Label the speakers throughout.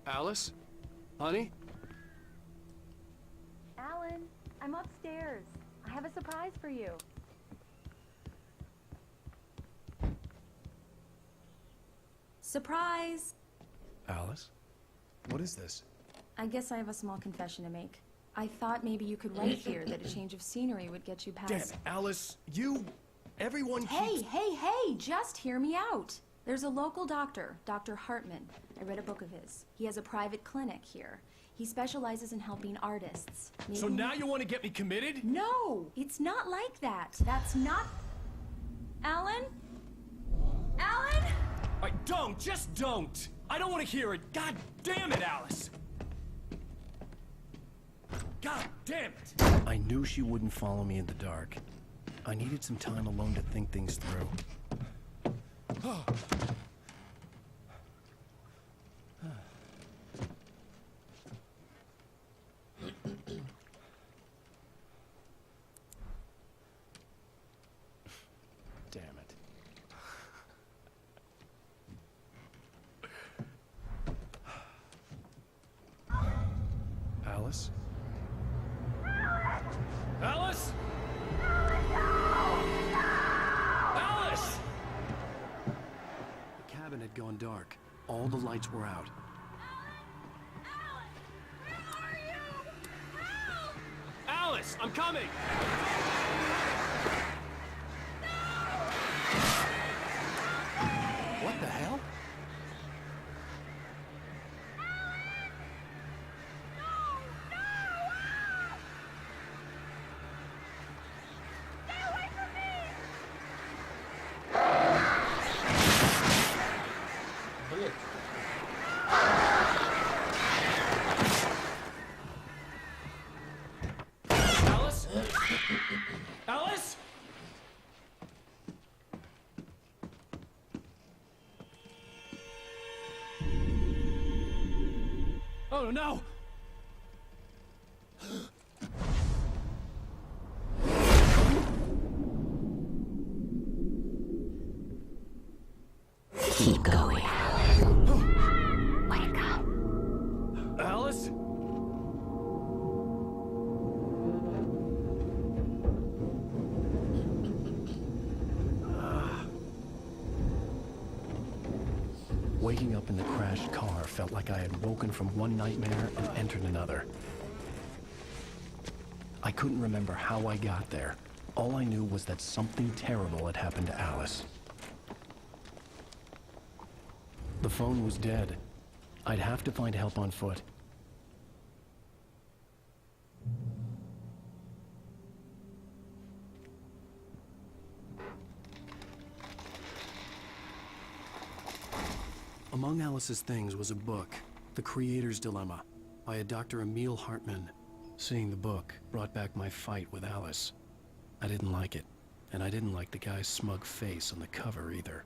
Speaker 1: Alice? Honey?
Speaker 2: Alan, I'm upstairs. I have a surprise for you. Surprise!
Speaker 1: Alice? What is this?
Speaker 2: I guess I have a small confession to make. I thought maybe you could write here that a change of scenery would get you past...
Speaker 1: Damn it, Alice, everyone
Speaker 2: Hey,
Speaker 1: keeps...
Speaker 2: hey, just hear me out. There's a local doctor, Dr. Hartman. I read a book of his. He has a private clinic here. He specializes in helping artists. Maybe...
Speaker 1: So now you want to get me committed?
Speaker 2: No, it's not like that. That's not... Alan? Alan?
Speaker 1: Just don't! I don't want to hear it! God damn it, Alice! God damn it! I knew she wouldn't follow me in the dark. I needed some time alone to think things through. Damn it. Alice? Alice? Alice! The cabin had gone dark. All the lights were out. Alice, I'm coming! What the hell? Alice? Alice? Oh no!
Speaker 3: Keep going. Wake up.
Speaker 1: Alice? Waking up in the crashed car felt like I had woken from one nightmare and entered another. I couldn't remember how I got there. All I knew was that something terrible had happened to Alice. The phone was dead. I'd have to find help on foot. Among Alice's things was a book, The Creator's Dilemma, by a Dr. Emil Hartman. Seeing the book brought back my fight with Alice. I didn't like it, and I didn't like the guy's smug face on the cover either.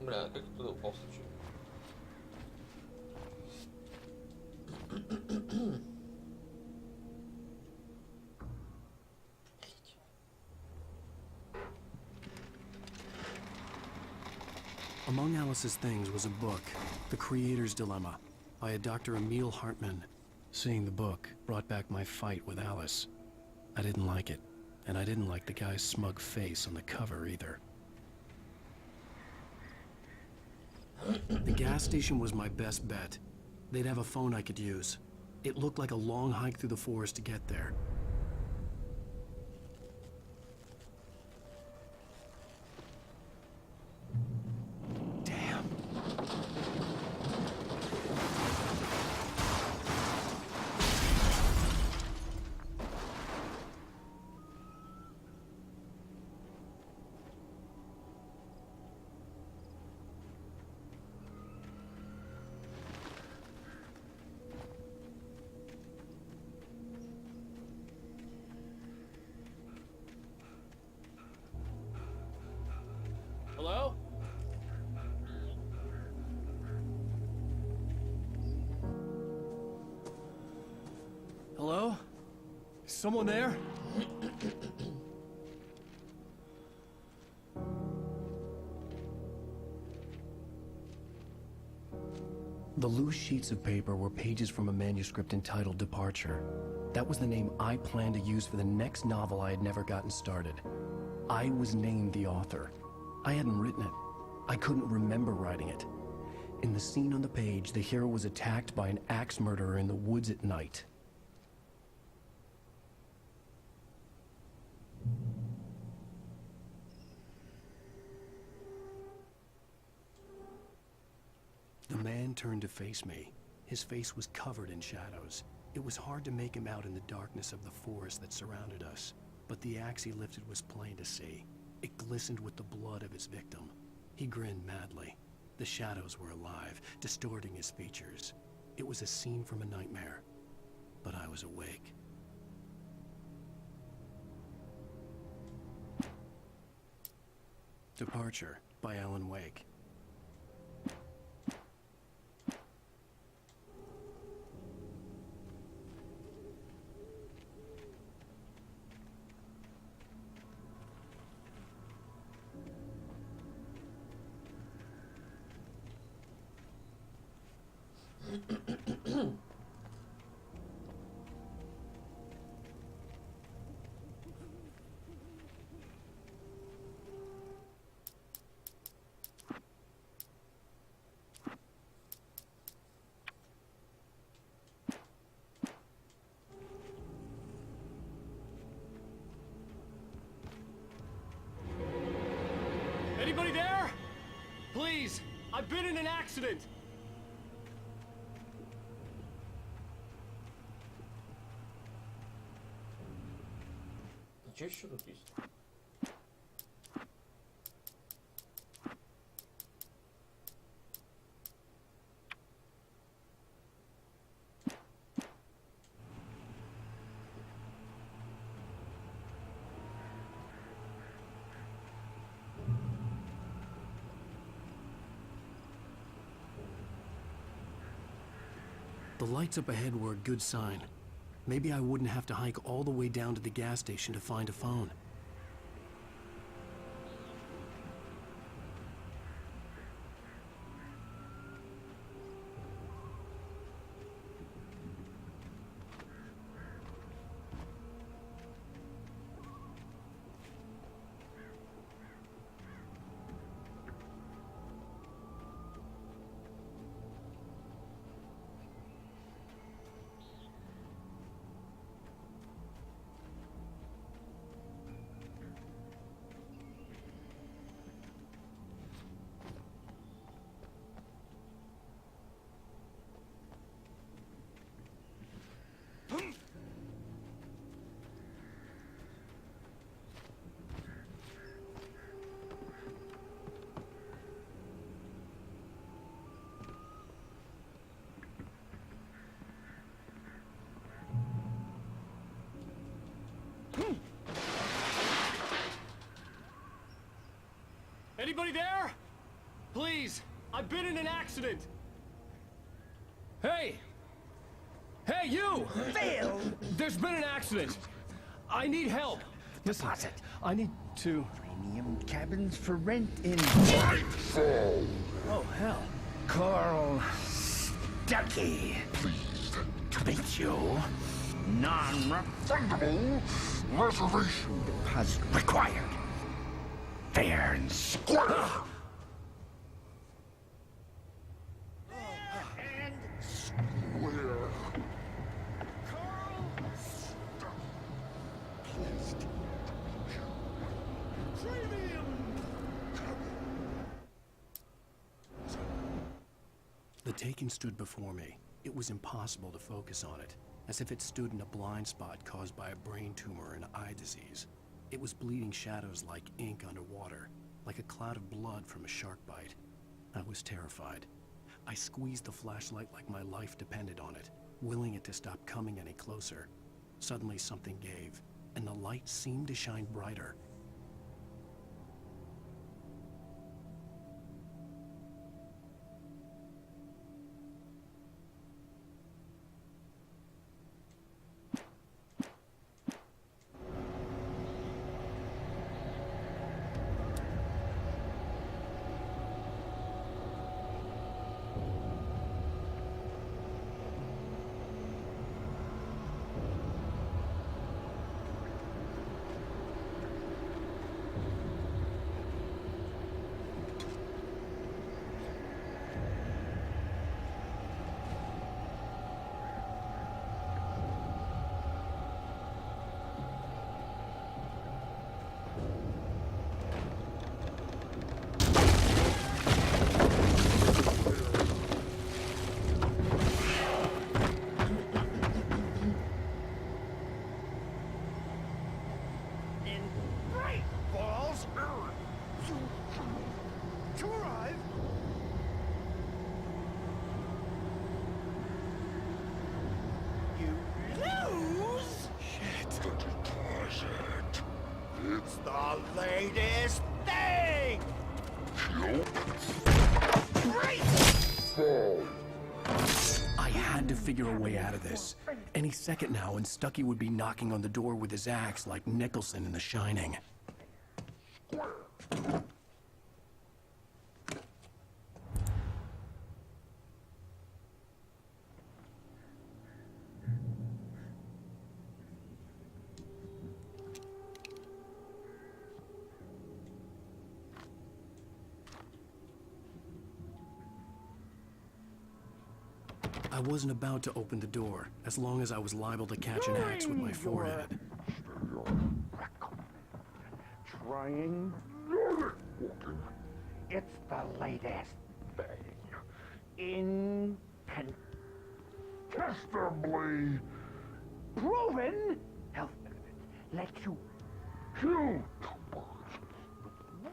Speaker 4: Бля, как туда упал случайно?
Speaker 1: Among Alice's things was a book, The Creator's Dilemma, by a Dr. Emil Hartman. Seeing the book brought back my fight with Alice. I didn't like it, and I didn't like the guy's smug face on the cover either. The gas station was my best bet. They'd have a phone I could use. It looked like a long hike through the forest to get there. Damn. Hello? Hello? Is someone there? The loose sheets of paper were pages from a manuscript entitled Departure. That was the name I planned to use for the next novel I had never gotten started. I was named the author. I hadn't written it. I couldn't remember writing it. In the scene on the page, the hero was attacked by an axe murderer in the woods at night. The man turned to face me. His face was covered in shadows. It was hard to make him out in the darkness of the forest that surrounded us, but the axe he lifted was plain to see. It glistened with the blood of his victim. He grinned madly. The shadows were alive, distorting his features. It was a scene from a nightmare, but I was awake. Departure by Alan Wake. Anybody there? Please, I've been in an accident.
Speaker 4: Gdzie śrubist?
Speaker 1: The lights up ahead were a good sign. Maybe I wouldn't have to hike all the way down to the gas station to find a phone. Anybody there? Please, I've been in an accident. Hey! Hey, you!
Speaker 3: Phil!
Speaker 1: There's been an accident. I need help. Listen,
Speaker 3: Deposit.
Speaker 1: I need to...
Speaker 3: Premium cabins for rent in
Speaker 1: Oh, hell.
Speaker 3: Coral Stucky. Pleased to meet you. Non-refundable reservation deposit required. Fair and square. And square. Coral Stucky. Premium.
Speaker 1: The Taken stood before me. It was impossible to focus on it, as if it stood in a blind spot caused by a brain tumor and eye disease. It was bleeding shadows like ink underwater, like a cloud of blood from a shark bite. I was terrified. I squeezed the flashlight like my life depended on it, willing it to stop coming any closer. Suddenly something gave, and the light seemed to shine brighter.
Speaker 3: this thing!
Speaker 1: I had to figure a way out of this. Any second now, and Stucky would be knocking on the door with his axe like Nicholson in The Shining. I wasn't about to open the door, as long as I was liable to catch an axe with my forehead.
Speaker 3: Trying. It's the latest thing. Incontestably proven health benefits. Let you kill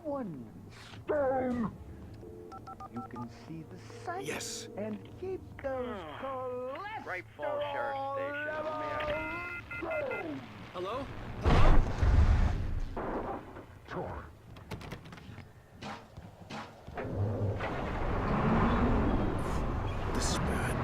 Speaker 3: one stone. You can see the sight.
Speaker 1: Yes.
Speaker 3: And keep those cholesterol
Speaker 5: Great Falls Sheriff Station.
Speaker 3: levels.
Speaker 1: Hello?
Speaker 3: Sure.
Speaker 1: This is bad.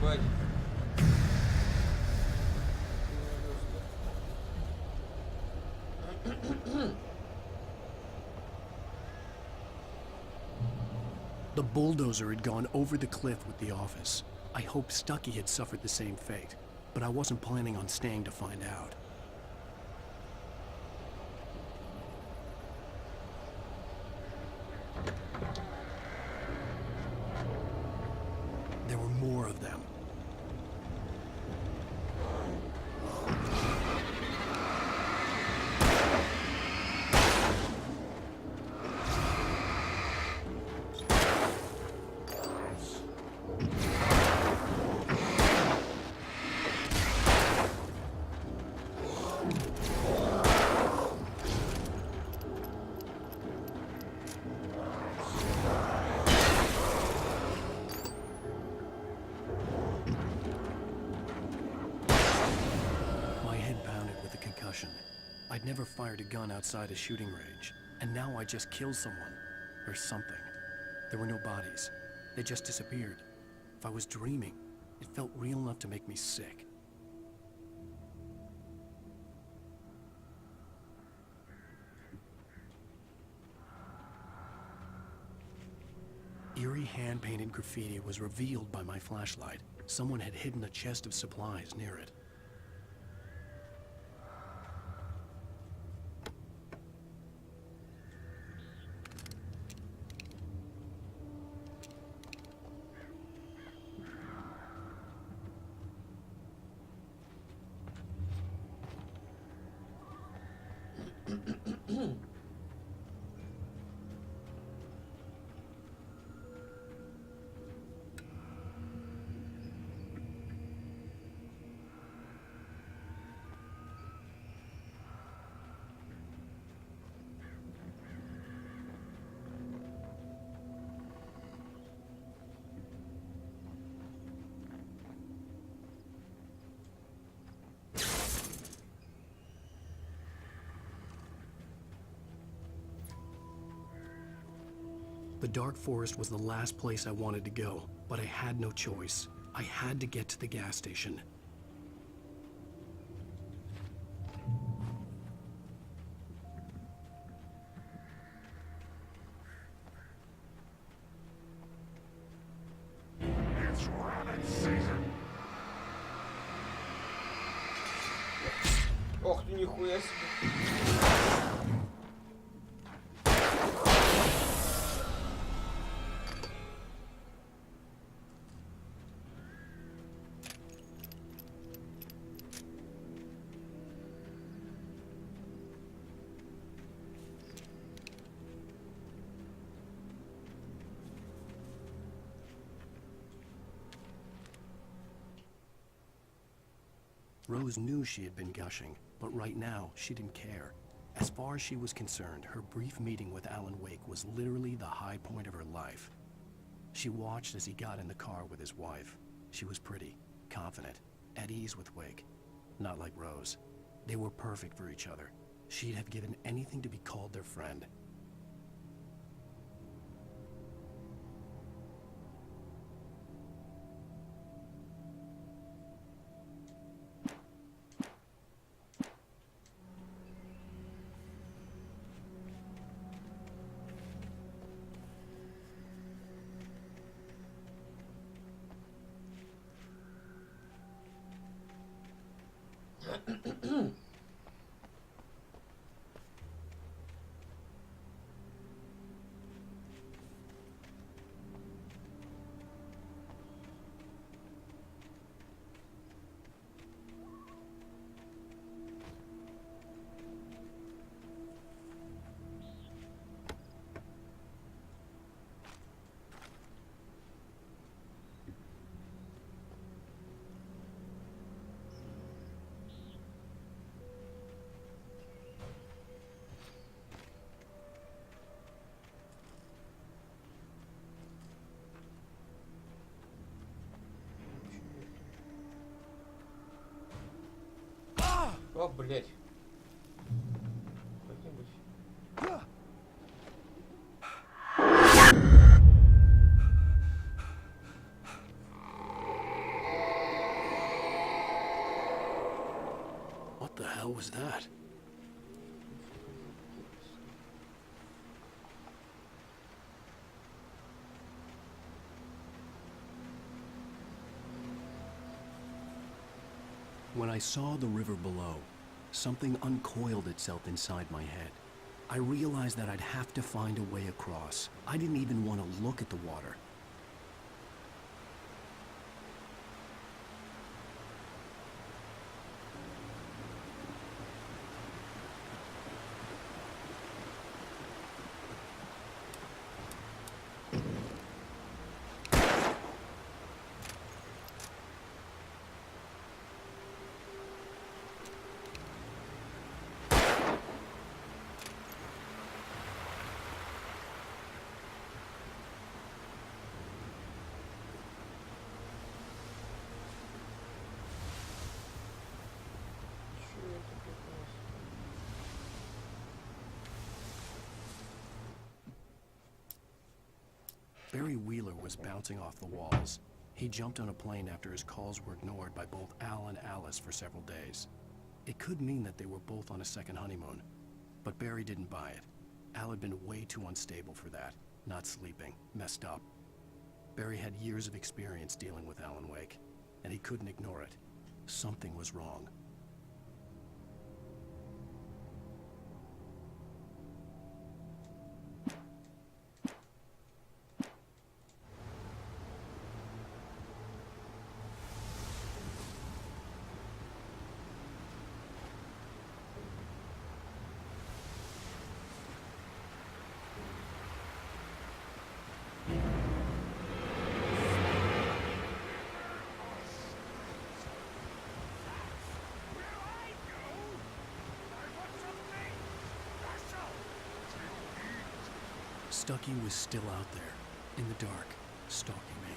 Speaker 4: Ебать.
Speaker 1: The bulldozer had gone over the cliff with the office. I hoped Stucky had suffered the same fate, but I wasn't planning on staying to find out. There were more of them. My head pounded with a concussion. I'd never fired a gun outside a shooting range, and now I just killed someone. Or something. There were no bodies. They just disappeared. If I was dreaming, it felt real enough to make me sick. Eerie hand-painted graffiti was revealed by my flashlight. Someone had hidden a chest of supplies near it. The dark forest was the last place I wanted to go, but I had no choice. I had to get to the gas station.
Speaker 3: It's rabbit season.
Speaker 4: Ох ты, нихуя себе.
Speaker 1: Rose knew she had been gushing, but right now, she didn't care. As far as she was concerned, her brief meeting with Alan Wake was literally the high point of her life. She watched as he got in the car with his wife. She was pretty, confident, at ease with Wake. Not like Rose. They were perfect for each other. She'd have given anything to be called their friend.
Speaker 4: О, блять. Как-нибудь.
Speaker 1: What the hell was that? When I saw the river below, something uncoiled itself inside my head. I realized that I'd have to find a way across. I didn't even want to look at the water. Barry Wheeler was bouncing off the walls. He jumped on a plane after his calls were ignored by both Al and Alice for several days. It could mean that they were both on a second honeymoon, but Barry didn't buy it. Al had been way too unstable for that, not sleeping, messed up. Barry had years of experience dealing with Alan Wake, and he couldn't ignore it. Something was wrong. Stucky was still out there, in the dark, stalking me.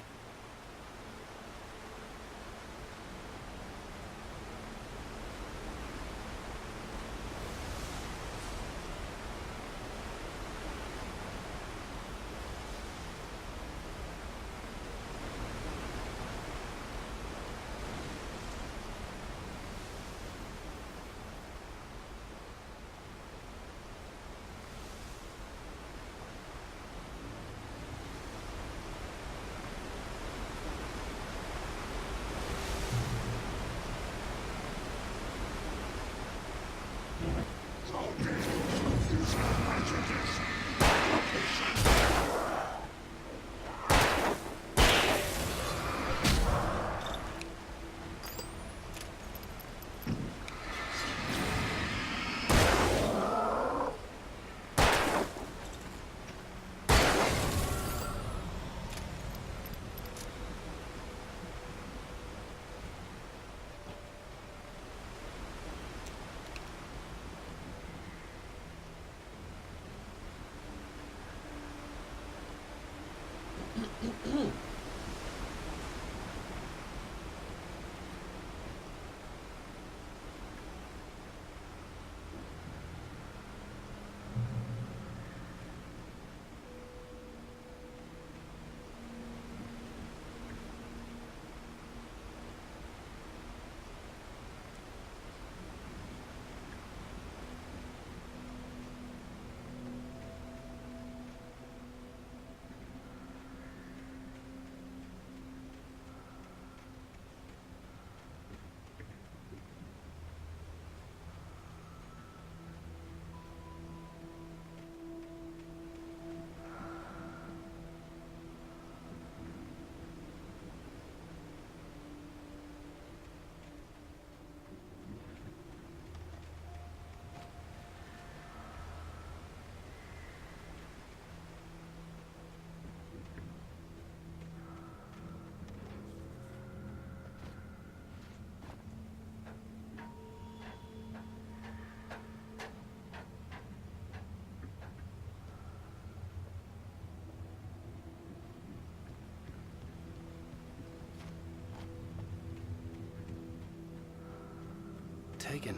Speaker 1: taken.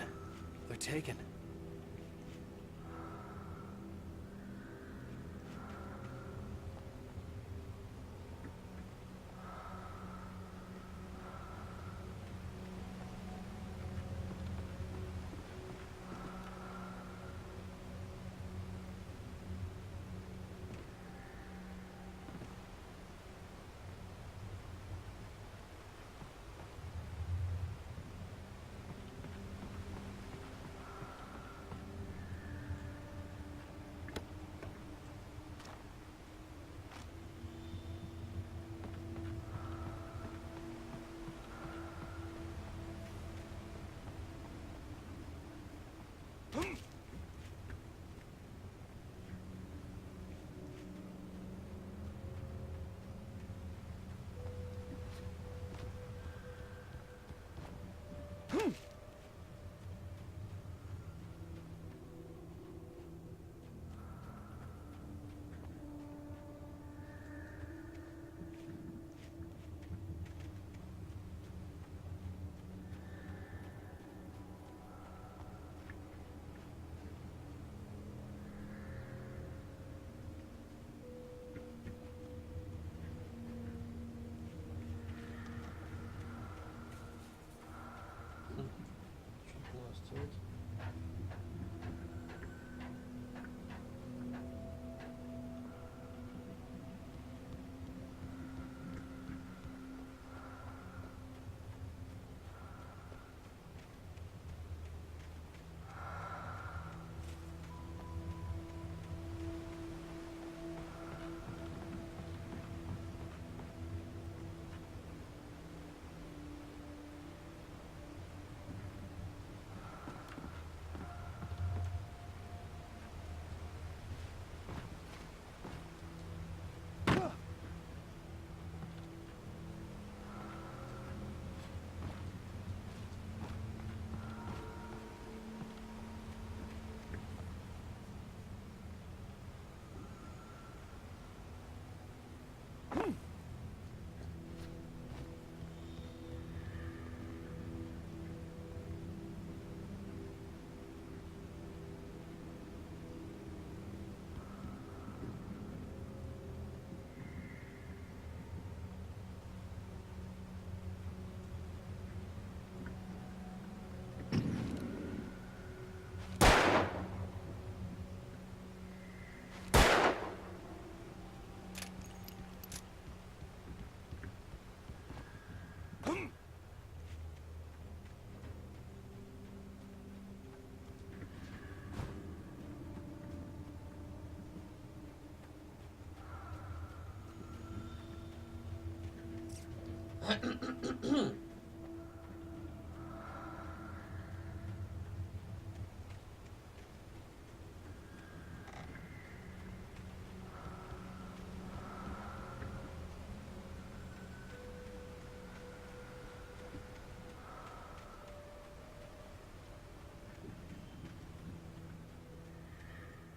Speaker 1: They're taken.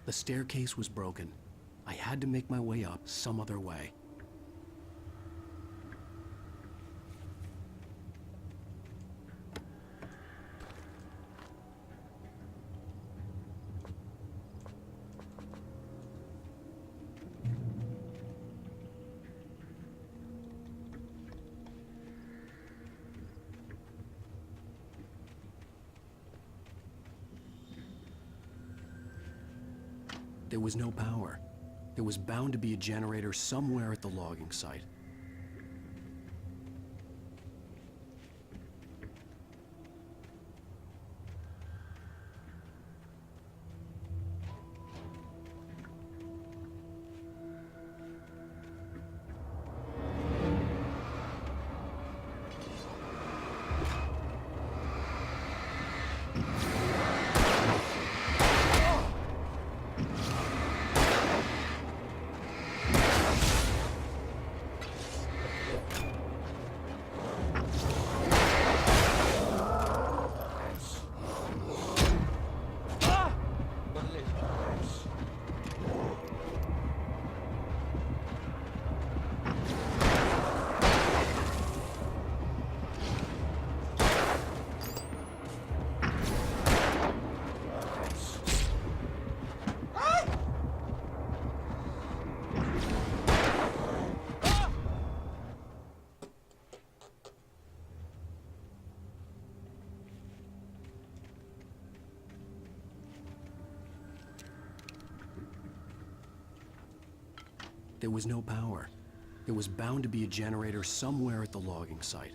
Speaker 1: The staircase was broken. I had to make my way up some other way. There was no power. There was bound to be a generator somewhere at the logging site. There was no power. There was bound to be a generator somewhere at the logging site.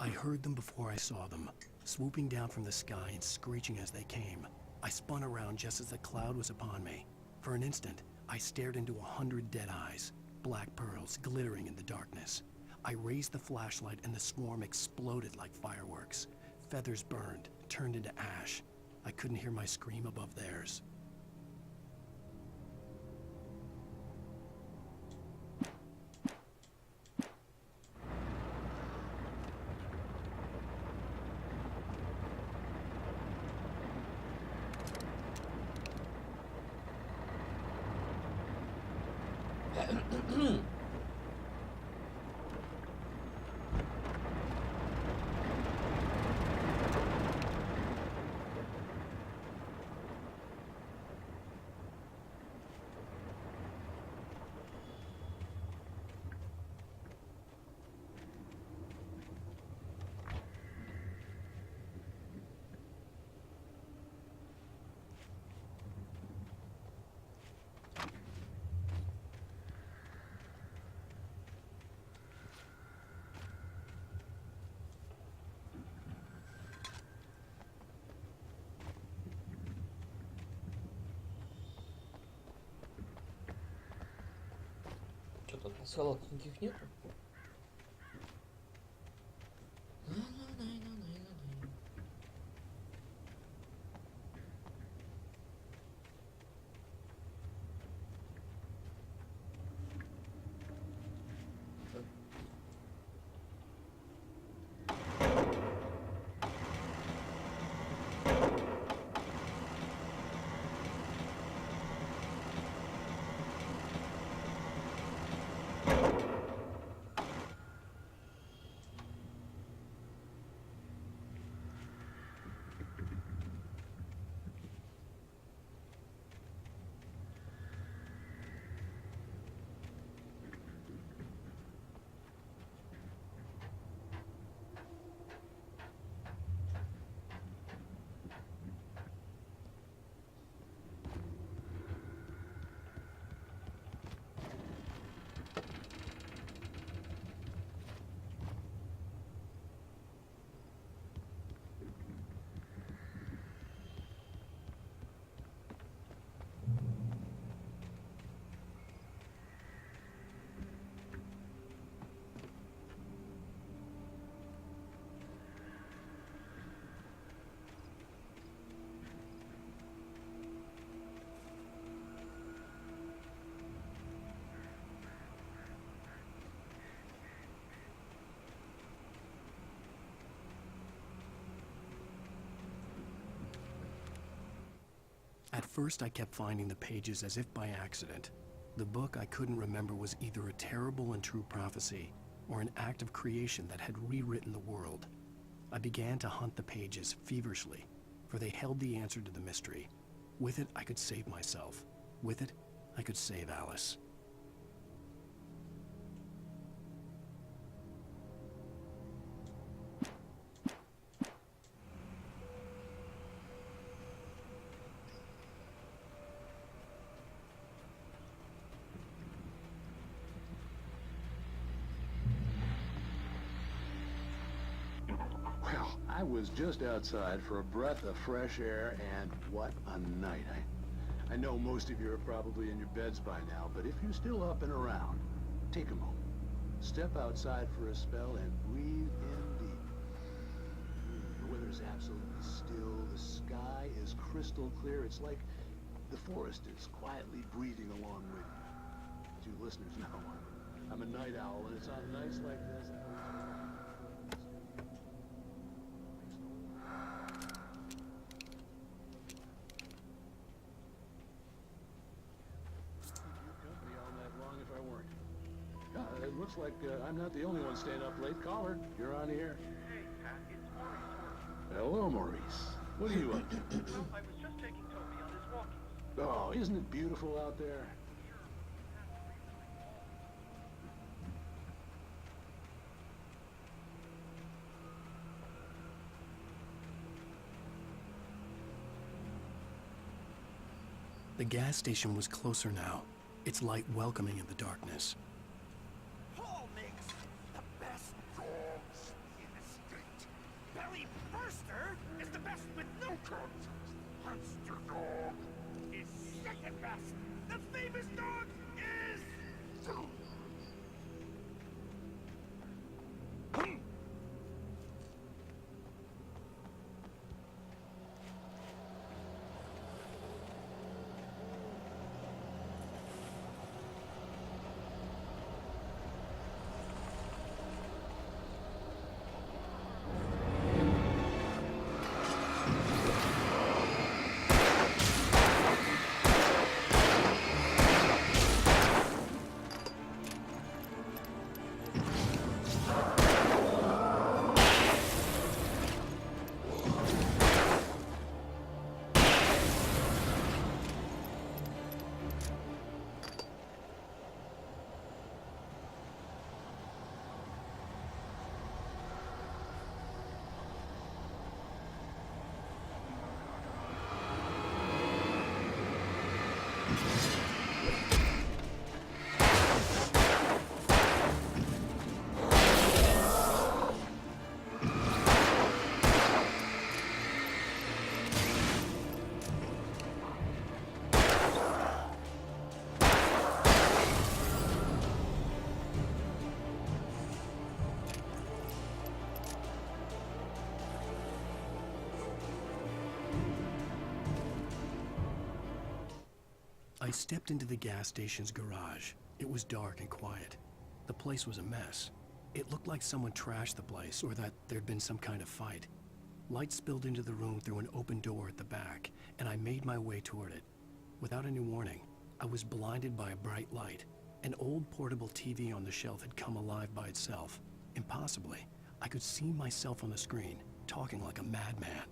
Speaker 1: I heard them before I saw them, swooping down from the sky and screeching as they came. I spun around just as the cloud was upon me. For an instant, I stared into 100 dead eyes, black pearls glittering in the darkness. I raised the flashlight and the swarm exploded like fireworks. Feathers burned, turned into ash. I couldn't hear my scream above theirs.
Speaker 4: Что-то салат никаких нету.
Speaker 1: At first, I kept finding the pages as if by accident. The book I couldn't remember was either a terrible and true prophecy or an act of creation that had rewritten the world. I began to hunt the pages feverishly, for they held the answer to the mystery. With it, I could save myself. With it, I could save Alice.
Speaker 6: I was just outside for a breath of fresh air, and what a night. I know most of you are probably in your beds by now, but if you're still up and around, take a moment. Step outside for a spell and breathe in deep. The weather's absolutely still. The sky is crystal clear. It's like the forest is quietly breathing along with you. As you listeners know, I'm a night owl, and it's on nights like this. It looks like I'm not the only one staying up late. Caller, you're on the air.
Speaker 5: Hey, Pat, it's Maurice.
Speaker 6: Hello, Maurice. What are you up to?
Speaker 5: Well, I was just taking Toby on his walkies.
Speaker 6: Oh, isn't it beautiful out there?
Speaker 1: The gas station was closer now, its light welcoming in the darkness.
Speaker 7: Paul makes the best dogs in the state. Belly Burster is the best with no contest. Monster Dog is second best. The famous dog is...
Speaker 1: I stepped into the gas station's garage. It was dark and quiet. The place was a mess. It looked like someone trashed the place, or that there'd been some kind of fight. Light spilled into the room through an open door at the back, and I made my way toward it. Without any warning, I was blinded by a bright light. An old portable TV on the shelf had come alive by itself. Impossibly, I could see myself on the screen, talking like a madman.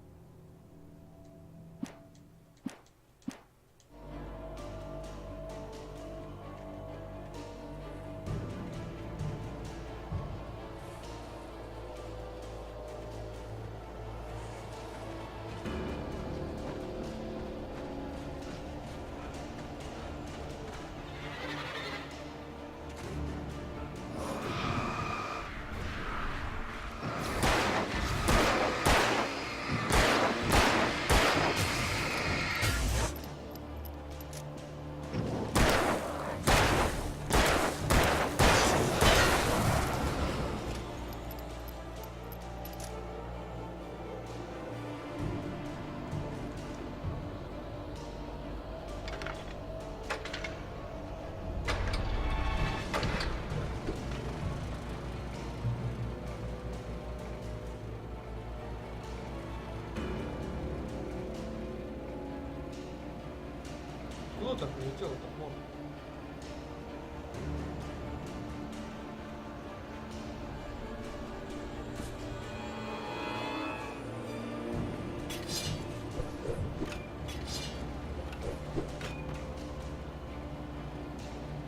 Speaker 4: Ну так прилетело, так можно.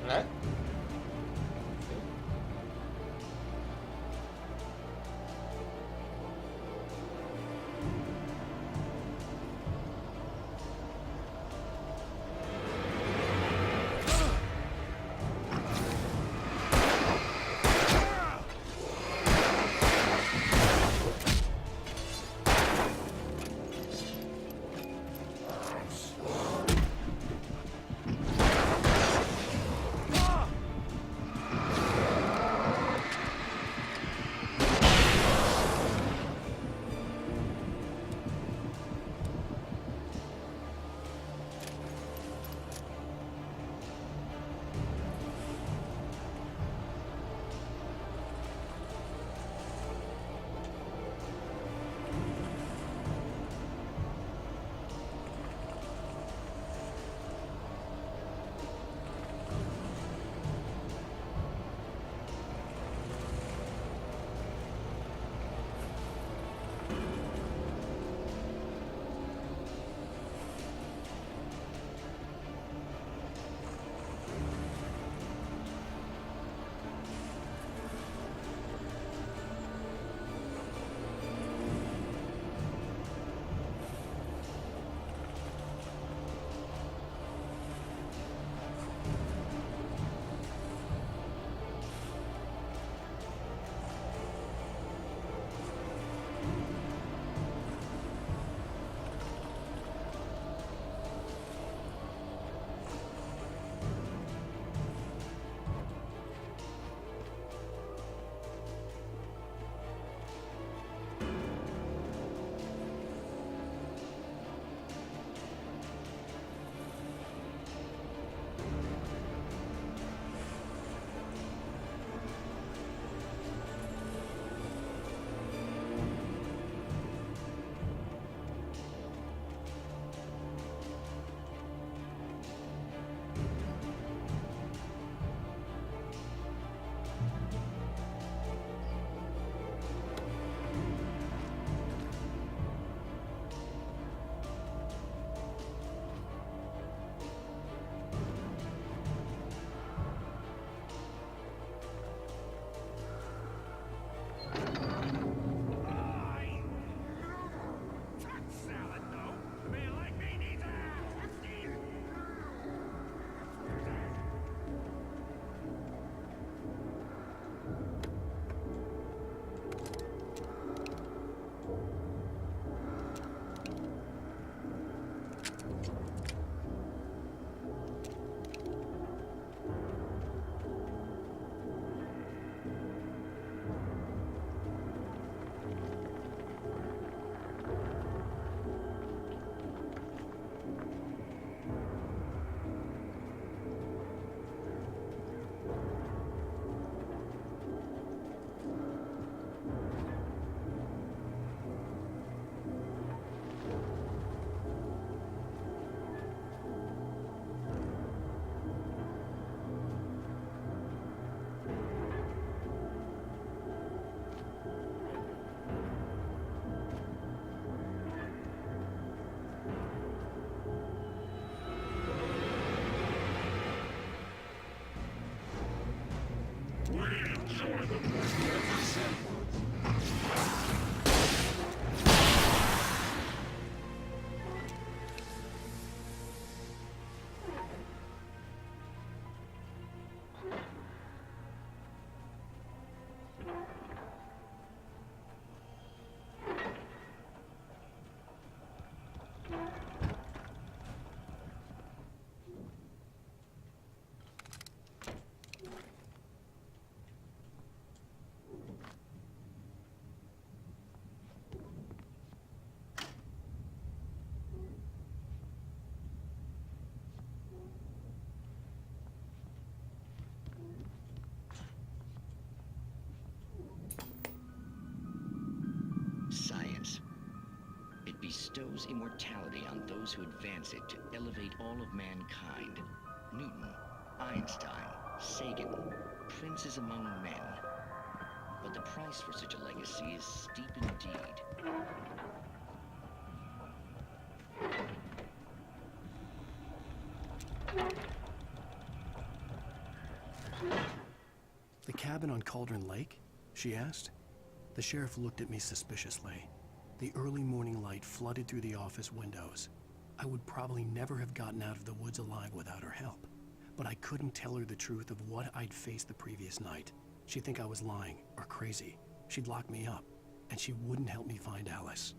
Speaker 4: Да?
Speaker 8: immortality on those who advance it to elevate all of mankind. Newton, Einstein, Sagan, princes among men. But the price for such a legacy is steep indeed.
Speaker 1: The cabin on Cauldron Lake? She asked. The sheriff looked at me suspiciously. The early morning light flooded through the office windows. I would probably never have gotten out of the woods alive without her help. But I couldn't tell her the truth of what I'd faced the previous night. She'd think I was lying or crazy. She'd lock me up, and she wouldn't help me find Alice.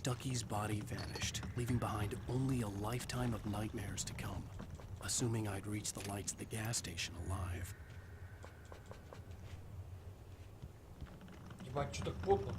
Speaker 1: Stucky's body vanished, leaving behind only a lifetime of nightmares to come, assuming I'd reach the lights at the gas station alive.
Speaker 4: Ебать, что так плотно?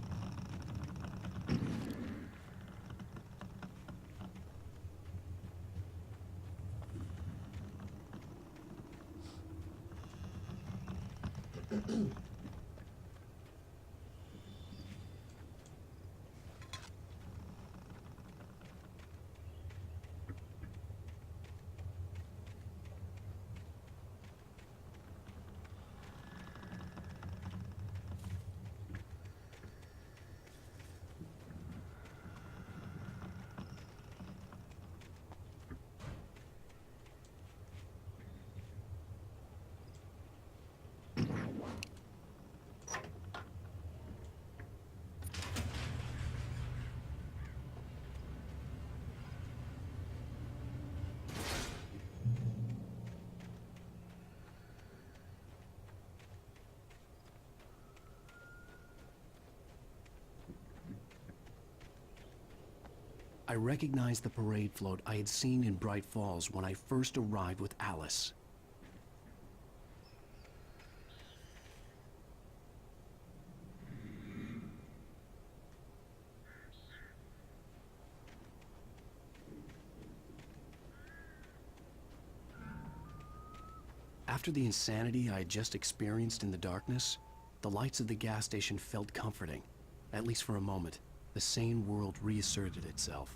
Speaker 1: I recognized the parade float I had seen in Bright Falls when I first arrived with Alice. After the insanity I had just experienced in the darkness, the lights of the gas station felt comforting. At least for a moment, the sane world reasserted itself.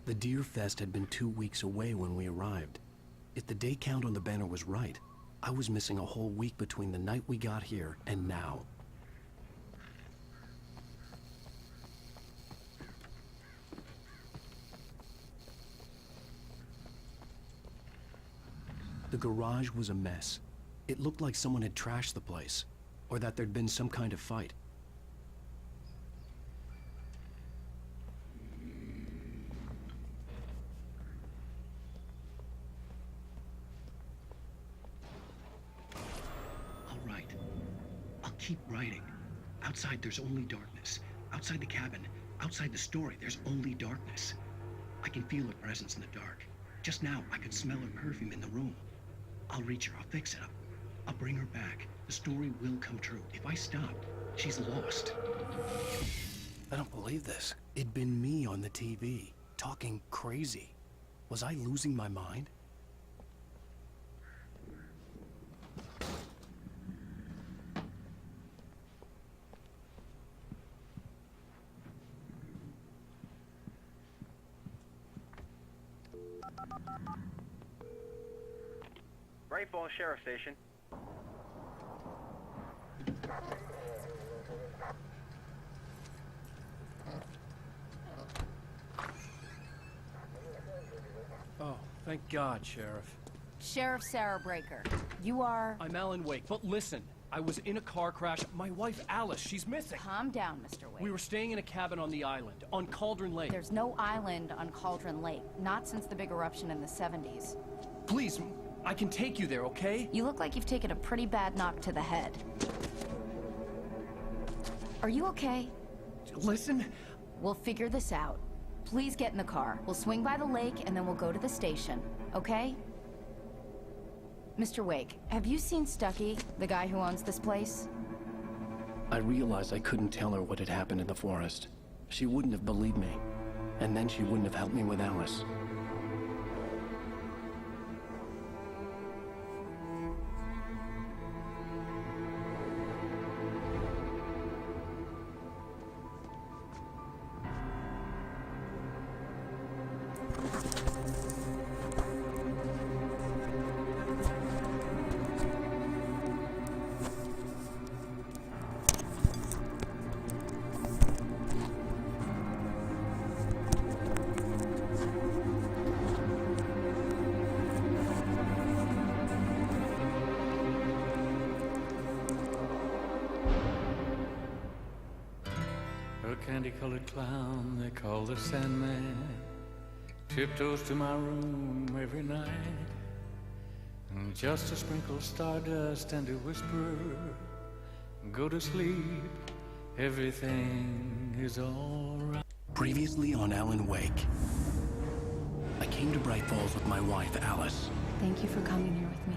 Speaker 1: The Deer Fest had been 2 weeks away when we arrived. If the day count on the banner was right, I was missing a whole week between the night we got here and now. The garage was a mess. It looked like someone had trashed the place, or that there'd been some kind of fight. Keep writing. Outside, there's only darkness. Outside the cabin, outside the story, there's only darkness. I can feel her presence in the dark. Just now, I could smell her perfume in the room. I'll reach her. I'll fix it up. I'll bring her back. The story will come true. If I stop, she's lost. I don't believe this. It'd been me on the TV, talking crazy. Was I losing my mind?
Speaker 5: Bright Falls Sheriff Station.
Speaker 1: Oh, thank God, Sheriff.
Speaker 9: Sheriff Sarah Breaker. You are...
Speaker 1: I'm Alan Wake, but listen. I was in a car crash. My wife, Alice, she's missing.
Speaker 9: Calm down, Mr. Wake.
Speaker 1: We were staying in a cabin on the island, on Cauldron Lake.
Speaker 9: There's no island on Cauldron Lake. Not since the big eruption in the 70s.
Speaker 1: Please, I can take you there, okay?
Speaker 9: You look like you've taken a pretty bad knock to the head. Are you okay?
Speaker 1: Listen.
Speaker 9: We'll figure this out. Please get in the car. We'll swing by the lake and then we'll go to the station, okay? Mr. Wake, have you seen Stucky, the guy who owns this place?
Speaker 1: I realized I couldn't tell her what had happened in the forest. She wouldn't have believed me. And then she wouldn't have helped me with Alice.
Speaker 10: Candy-colored clown they call the Sandman tiptoes to my room every night, and just to sprinkle stardust and to whisper, go to sleep, everything is all right.
Speaker 1: Previously on Alan Wake. I came to Bright Falls with my wife, Alice.
Speaker 2: Thank you for coming here with me.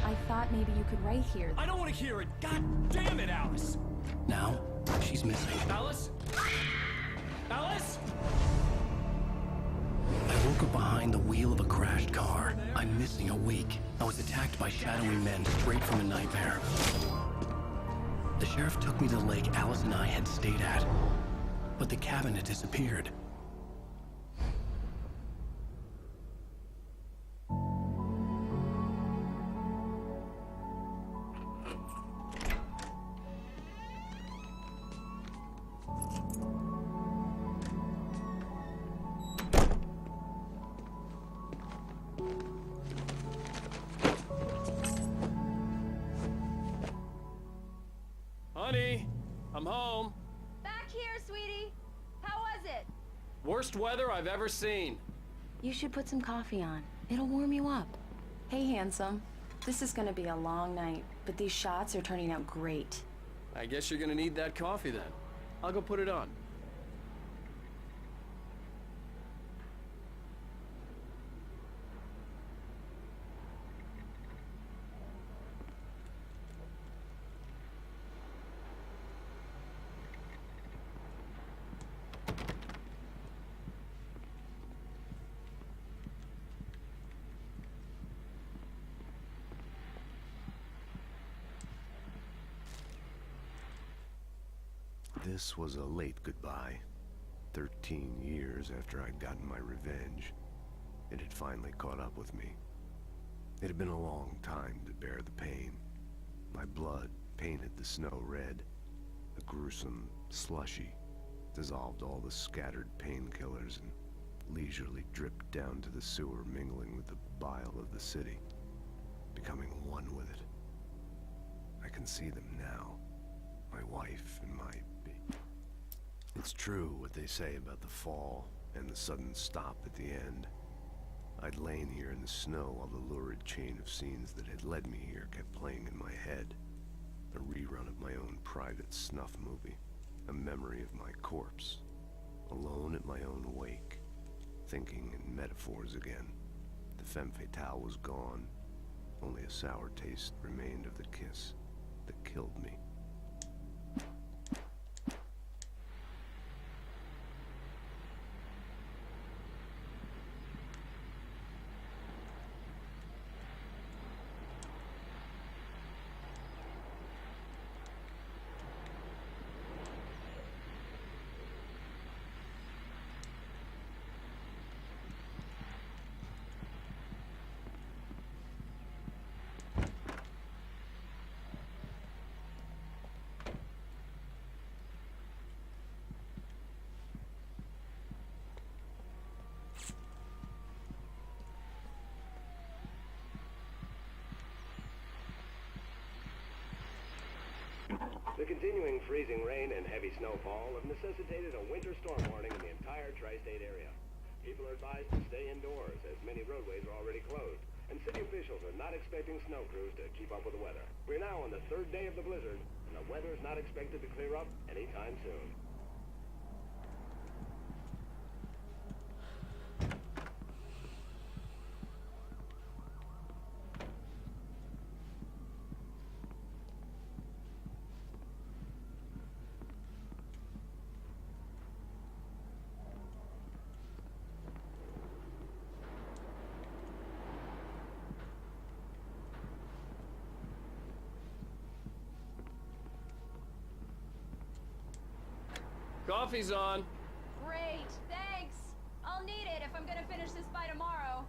Speaker 2: I thought maybe you could write here.
Speaker 1: I don't want to hear it! God damn it, Alice! Now, she's missing. Alice? Alice? I woke up behind the wheel of a crashed car. I'm missing a week. I was attacked by shadowy men straight from a nightmare. The sheriff took me to the lake Alice and I had stayed at. But the cabin had disappeared.
Speaker 11: Honey,
Speaker 1: I'm home.
Speaker 2: Back here, sweetie. How was it?
Speaker 1: Worst weather I've ever seen.
Speaker 2: You should put some coffee on. It'll warm you up. Hey, handsome. This is gonna be a long night, but these shots are turning out great.
Speaker 1: I guess you're gonna need that coffee then. I'll go put it on.
Speaker 6: This was a late goodbye. 13 years after I'd gotten my revenge, it had finally caught up with me. It had been a long time to bear the pain. My blood painted the snow red. A gruesome slushy dissolved all the scattered painkillers and leisurely dripped down to the sewer, mingling with the bile of the city, becoming one with it. I can see them now. My wife and my baby. It's true what they say about the fall and the sudden stop at the end. I'd lain here in the snow while the lurid chain of scenes that had led me here kept playing in my head. A rerun of my own private snuff movie. A memory of my corpse. Alone at my own wake. Thinking in metaphors again. The femme fatale was gone. Only a sour taste remained of the kiss that killed me.
Speaker 11: The continuing freezing rain and heavy snowfall have necessitated a winter storm warning in the entire tri-state area. People are advised to stay indoors as many roadways are already closed, and city officials are not expecting snow crews to keep up with the weather. We're now on the third day of the blizzard, and the weather is not expected to clear up anytime soon.
Speaker 1: Coffee's on.
Speaker 2: Great, thanks. I'll need it if I'm gonna finish this by tomorrow.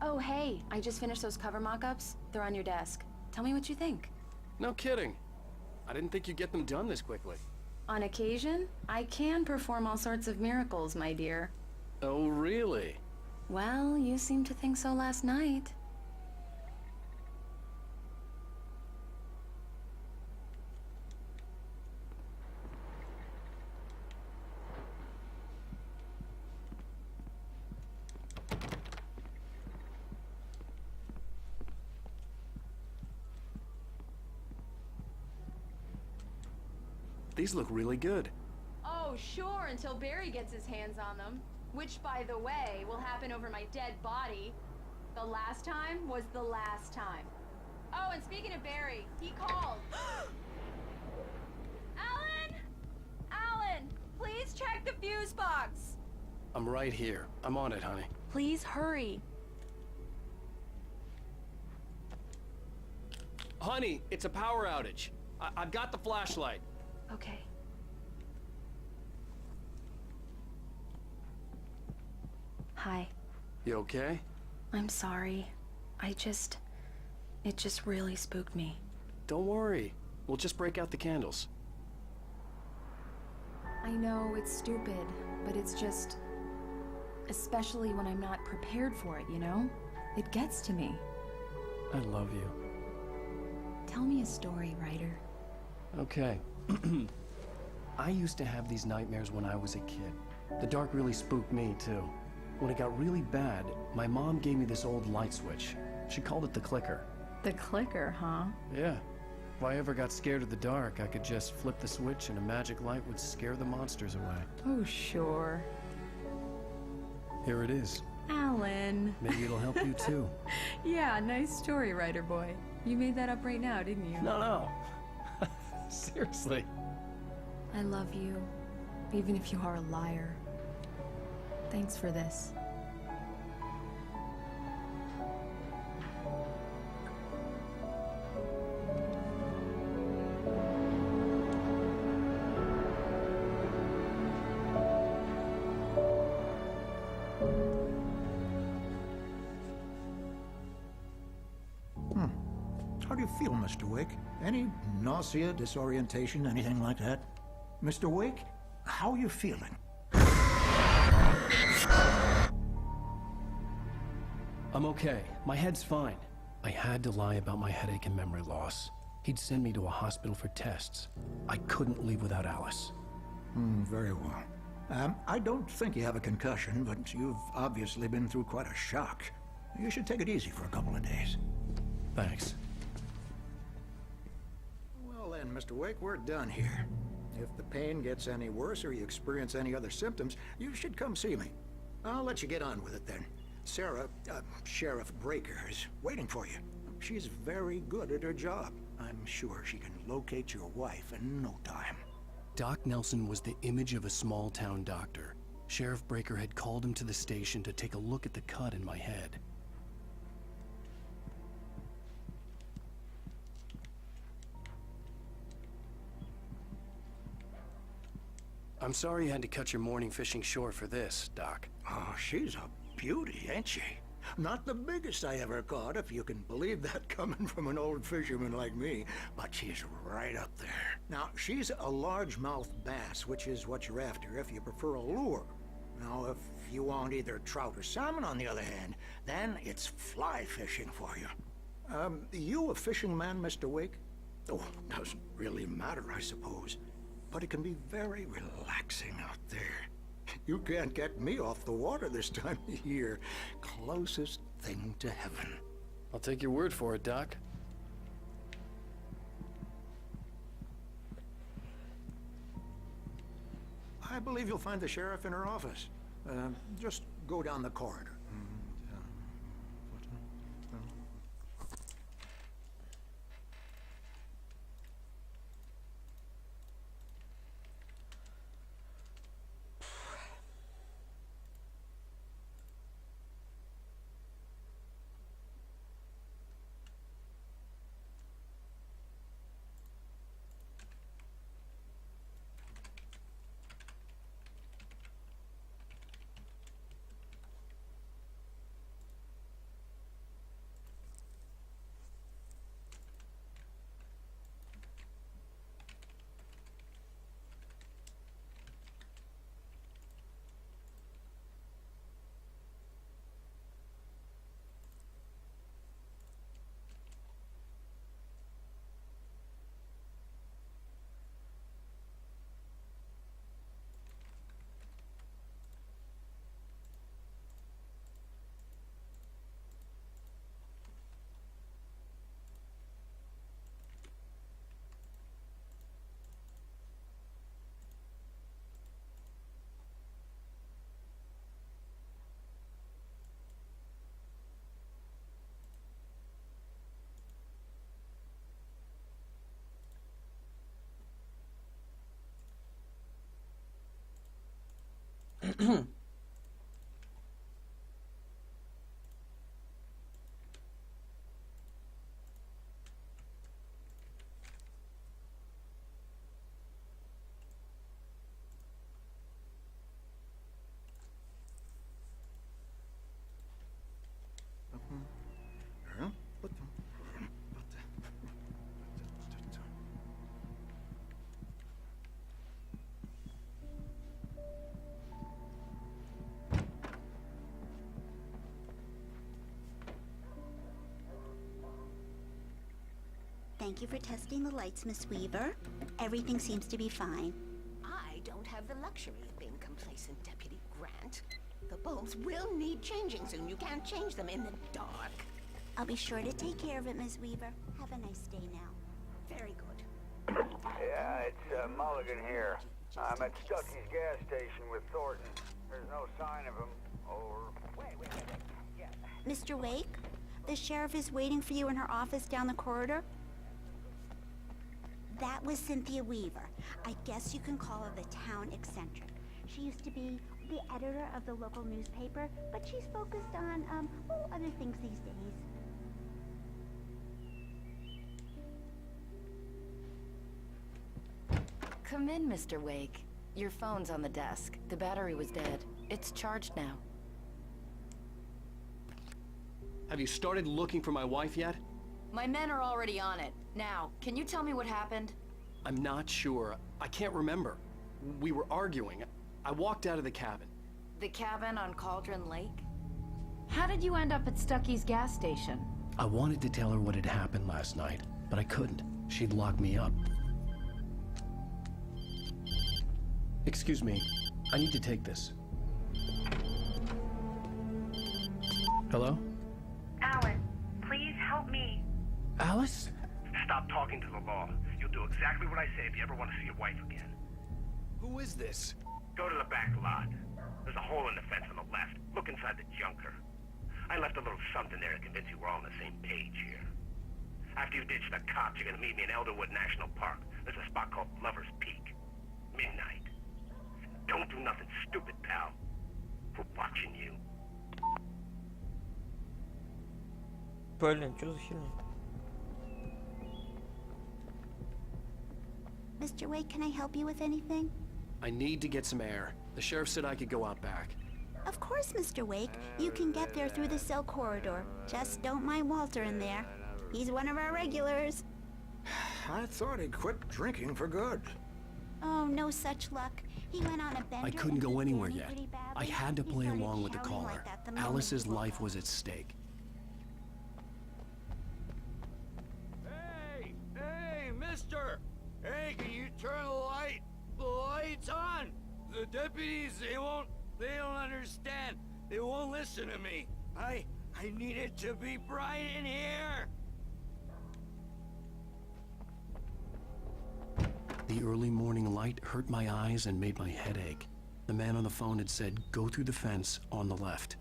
Speaker 2: Oh, hey, I just finished those cover mock-ups. They're on your desk. Tell me what you think.
Speaker 1: No kidding. I didn't think you'd get them done this quickly.
Speaker 2: On occasion, I can perform all sorts of miracles, my dear.
Speaker 1: Oh, really?
Speaker 2: Well, you seemed to think so last night.
Speaker 1: These look really good.
Speaker 2: Oh, sure, until Barry gets his hands on them. Which, by the way, will happen over my dead body. The last time was the last time. Oh, and speaking of Barry, he called. Alan! Alan! Please check the fuse box!
Speaker 1: I'm right here. I'm on it, honey.
Speaker 2: Please hurry.
Speaker 1: Honey, it's a power outage. I've got the flashlight.
Speaker 2: Okay. Hi.
Speaker 1: You okay?
Speaker 2: I'm sorry. It just really spooked me.
Speaker 1: Don't worry. We'll just break out the candles.
Speaker 9: I know it's stupid, but it's just... especially when I'm not prepared for it, you know? It gets to me.
Speaker 1: I love you.
Speaker 9: Tell me a story, writer.
Speaker 1: Okay. I used to have these nightmares when I was a kid. The dark really spooked me, too. When it got really bad, my mom gave me this old light switch. She called it the clicker.
Speaker 9: The clicker, huh?
Speaker 1: Yeah. If I ever got scared of the dark, I could just flip the switch and a magic light would scare the monsters away.
Speaker 9: Oh, sure.
Speaker 1: Here it is.
Speaker 9: Alan.
Speaker 1: Maybe it'll help you, too.
Speaker 9: Yeah, nice story, writer boy. You made that up right now, didn't you?
Speaker 1: No. Seriously.
Speaker 9: I love you, even if you are a liar. Thanks for this.
Speaker 12: How do you feel, Mr. Wake? Any nausea, disorientation, anything like that? Mr. Wake, how are you feeling?
Speaker 1: I'm okay. My head's fine. I had to lie about my headache and memory loss. He'd send me to a hospital for tests. I couldn't leave without Alice.
Speaker 12: Very well. I don't think you have a concussion, but you've obviously been through quite a shock. You should take it easy for a couple of days.
Speaker 1: Thanks.
Speaker 12: Well then, Mr. Wake, we're done here. If the pain gets any worse or you experience any other symptoms, you should come see me. I'll let you get on with it then. Sarah, Sheriff Breaker, is waiting for you. She's very good at her job. I'm sure she can locate your wife in no time.
Speaker 1: Doc Nelson was the image of a small-town doctor. Sheriff Breaker had called him to the station to take a look at the cut in my head. I'm sorry you had to cut your morning fishing short for this, Doc.
Speaker 12: Oh, she's a beauty, ain't she? Not the biggest I ever caught, if you can believe that coming from an old fisherman like me, but she's right up there. Now, she's a largemouth bass, which is what you're after if you prefer a lure. Now, if you want either trout or salmon, on the other hand, then it's fly fishing for you. You a fishing man, Mr. Wake? Oh, doesn't really matter, I suppose. But it can be very relaxing out there. You can't get me off the water this time of year. Closest thing to heaven.
Speaker 1: I'll take your word for it, Doc.
Speaker 12: I believe you'll find the sheriff in her office. Just go down the corridor.
Speaker 13: Thank you for testing the lights, Miss Weaver. Everything seems to be fine.
Speaker 14: I don't have the luxury of being complacent, Deputy Grant. The bulbs will need changing soon. You can't change them in the dark.
Speaker 13: I'll be sure to take care of it, Miss Weaver. Have a nice day now.
Speaker 14: Very good.
Speaker 3: Yeah, it's Mulligan here. I'm at Stucky's gas station with Thornton. There's no sign of him. Over.
Speaker 14: Wait. Yeah.
Speaker 13: Mr. Wake, the sheriff is waiting for you in her office down the corridor. That was Cynthia Weaver. I guess you can call her the town eccentric. She used to be the editor of the local newspaper, but she's focused on, other things these days.
Speaker 9: Come in, Mr. Wake. Your phone's on the desk. The battery was dead. It's charged now.
Speaker 1: Have you started looking for my wife yet?
Speaker 9: My men are already on it. Now, can you tell me what happened?
Speaker 1: I'm not sure. I can't remember. We were arguing. I walked out of the cabin.
Speaker 9: The cabin on Cauldron Lake? How did you end up at Stucky's gas station?
Speaker 1: I wanted to tell her what had happened last night, but I couldn't. She'd locked me up. Excuse me. I need to take this. Hello?
Speaker 15: Alice, please help me.
Speaker 1: Alice?
Speaker 11: Stop talking to the law. You'll do exactly what I say if you ever want to see your wife again.
Speaker 1: Who is this?
Speaker 11: Go to the back lot. There's a hole in the fence on the left. Look inside the junker. I left a little something there to convince you we're all on the same page here. After you ditch the cops, you're gonna meet me in Elderwood National Park. There's a spot called Lover's Peak. Midnight. Don't do nothing stupid, pal. We're watching you.
Speaker 4: Блин, что за херня?
Speaker 13: Mr. Wake, can I help you with anything?
Speaker 1: I need to get some air. The sheriff said I could go out back.
Speaker 13: Of course, Mr. Wake. You can get there through the cell corridor. Just don't mind Walter in there. He's one of our regulars.
Speaker 12: I thought he'd quit drinking for good.
Speaker 13: Oh, no such luck. He went on a bender.
Speaker 1: I couldn't
Speaker 13: and
Speaker 1: go
Speaker 13: was
Speaker 1: anywhere
Speaker 13: standing
Speaker 1: yet.
Speaker 13: pretty badly.
Speaker 1: I had to
Speaker 13: He
Speaker 1: play
Speaker 13: started
Speaker 1: along with the
Speaker 13: shouting
Speaker 1: caller.
Speaker 13: like that the moment
Speaker 1: Alice's
Speaker 13: he woke
Speaker 1: life
Speaker 13: up.
Speaker 1: was at stake.
Speaker 7: Hey, mister! Hey, can you turn the lights on? The deputies, they don't understand. They won't listen to me. I need it to be bright in here.
Speaker 1: The early morning light hurt my eyes and made my head ache. The man on the phone had said, go through the fence on the left.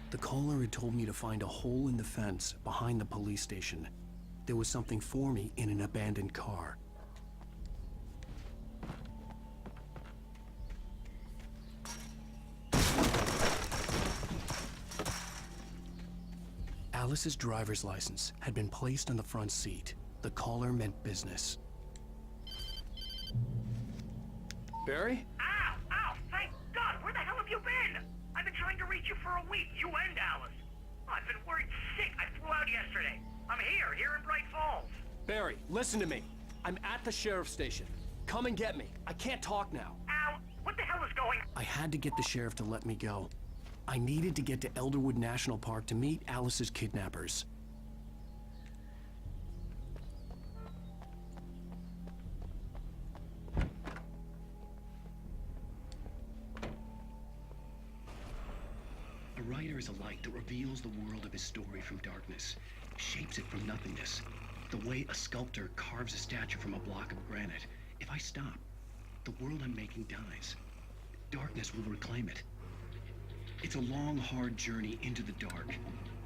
Speaker 1: The caller had told me to find a hole in the fence behind the police station. There was something for me in an abandoned car. Alice's driver's license had been placed on the front seat. The caller meant business. Barry?
Speaker 11: Ow! Thank God! Where the hell have you been? I've been trying to reach you for a week, you and Alice. I've been worried sick. I flew out yesterday. I'm here in Bright Falls.
Speaker 1: Barry, listen to me. I'm at the sheriff's station. Come and get me. I can't talk now.
Speaker 11: Al, what the hell is going on?
Speaker 1: I had to get the sheriff to let me go. I needed to get to Elderwood National Park to meet Alice's kidnappers. A writer is a light that reveals the world of his story from darkness, shapes it from nothingness. The way a sculptor carves a statue from a block of granite. If I stop, the world I'm making dies. Darkness will reclaim it. It's a long, hard journey into the dark.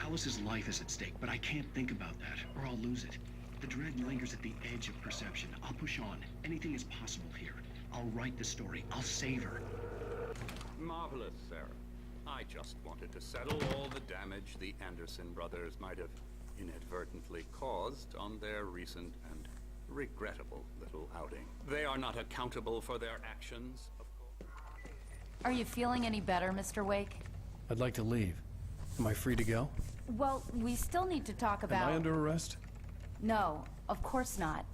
Speaker 1: Alice's life is at stake, but I can't think about that, or I'll lose it. The dread lingers at the edge of perception. I'll push on. Anything is possible here. I'll write the story. I'll save her.
Speaker 16: Marvelous, Sarah. I just wanted to settle all the damage the Anderson brothers might have inadvertently caused on their recent and regrettable little outing. They are not accountable for their actions, of course.
Speaker 9: Are you feeling any better, Mr. Wake?
Speaker 1: I'd like to leave. Am I free to go?
Speaker 9: Well, we still need to talk about...
Speaker 1: Am I under arrest?
Speaker 9: No, of course not.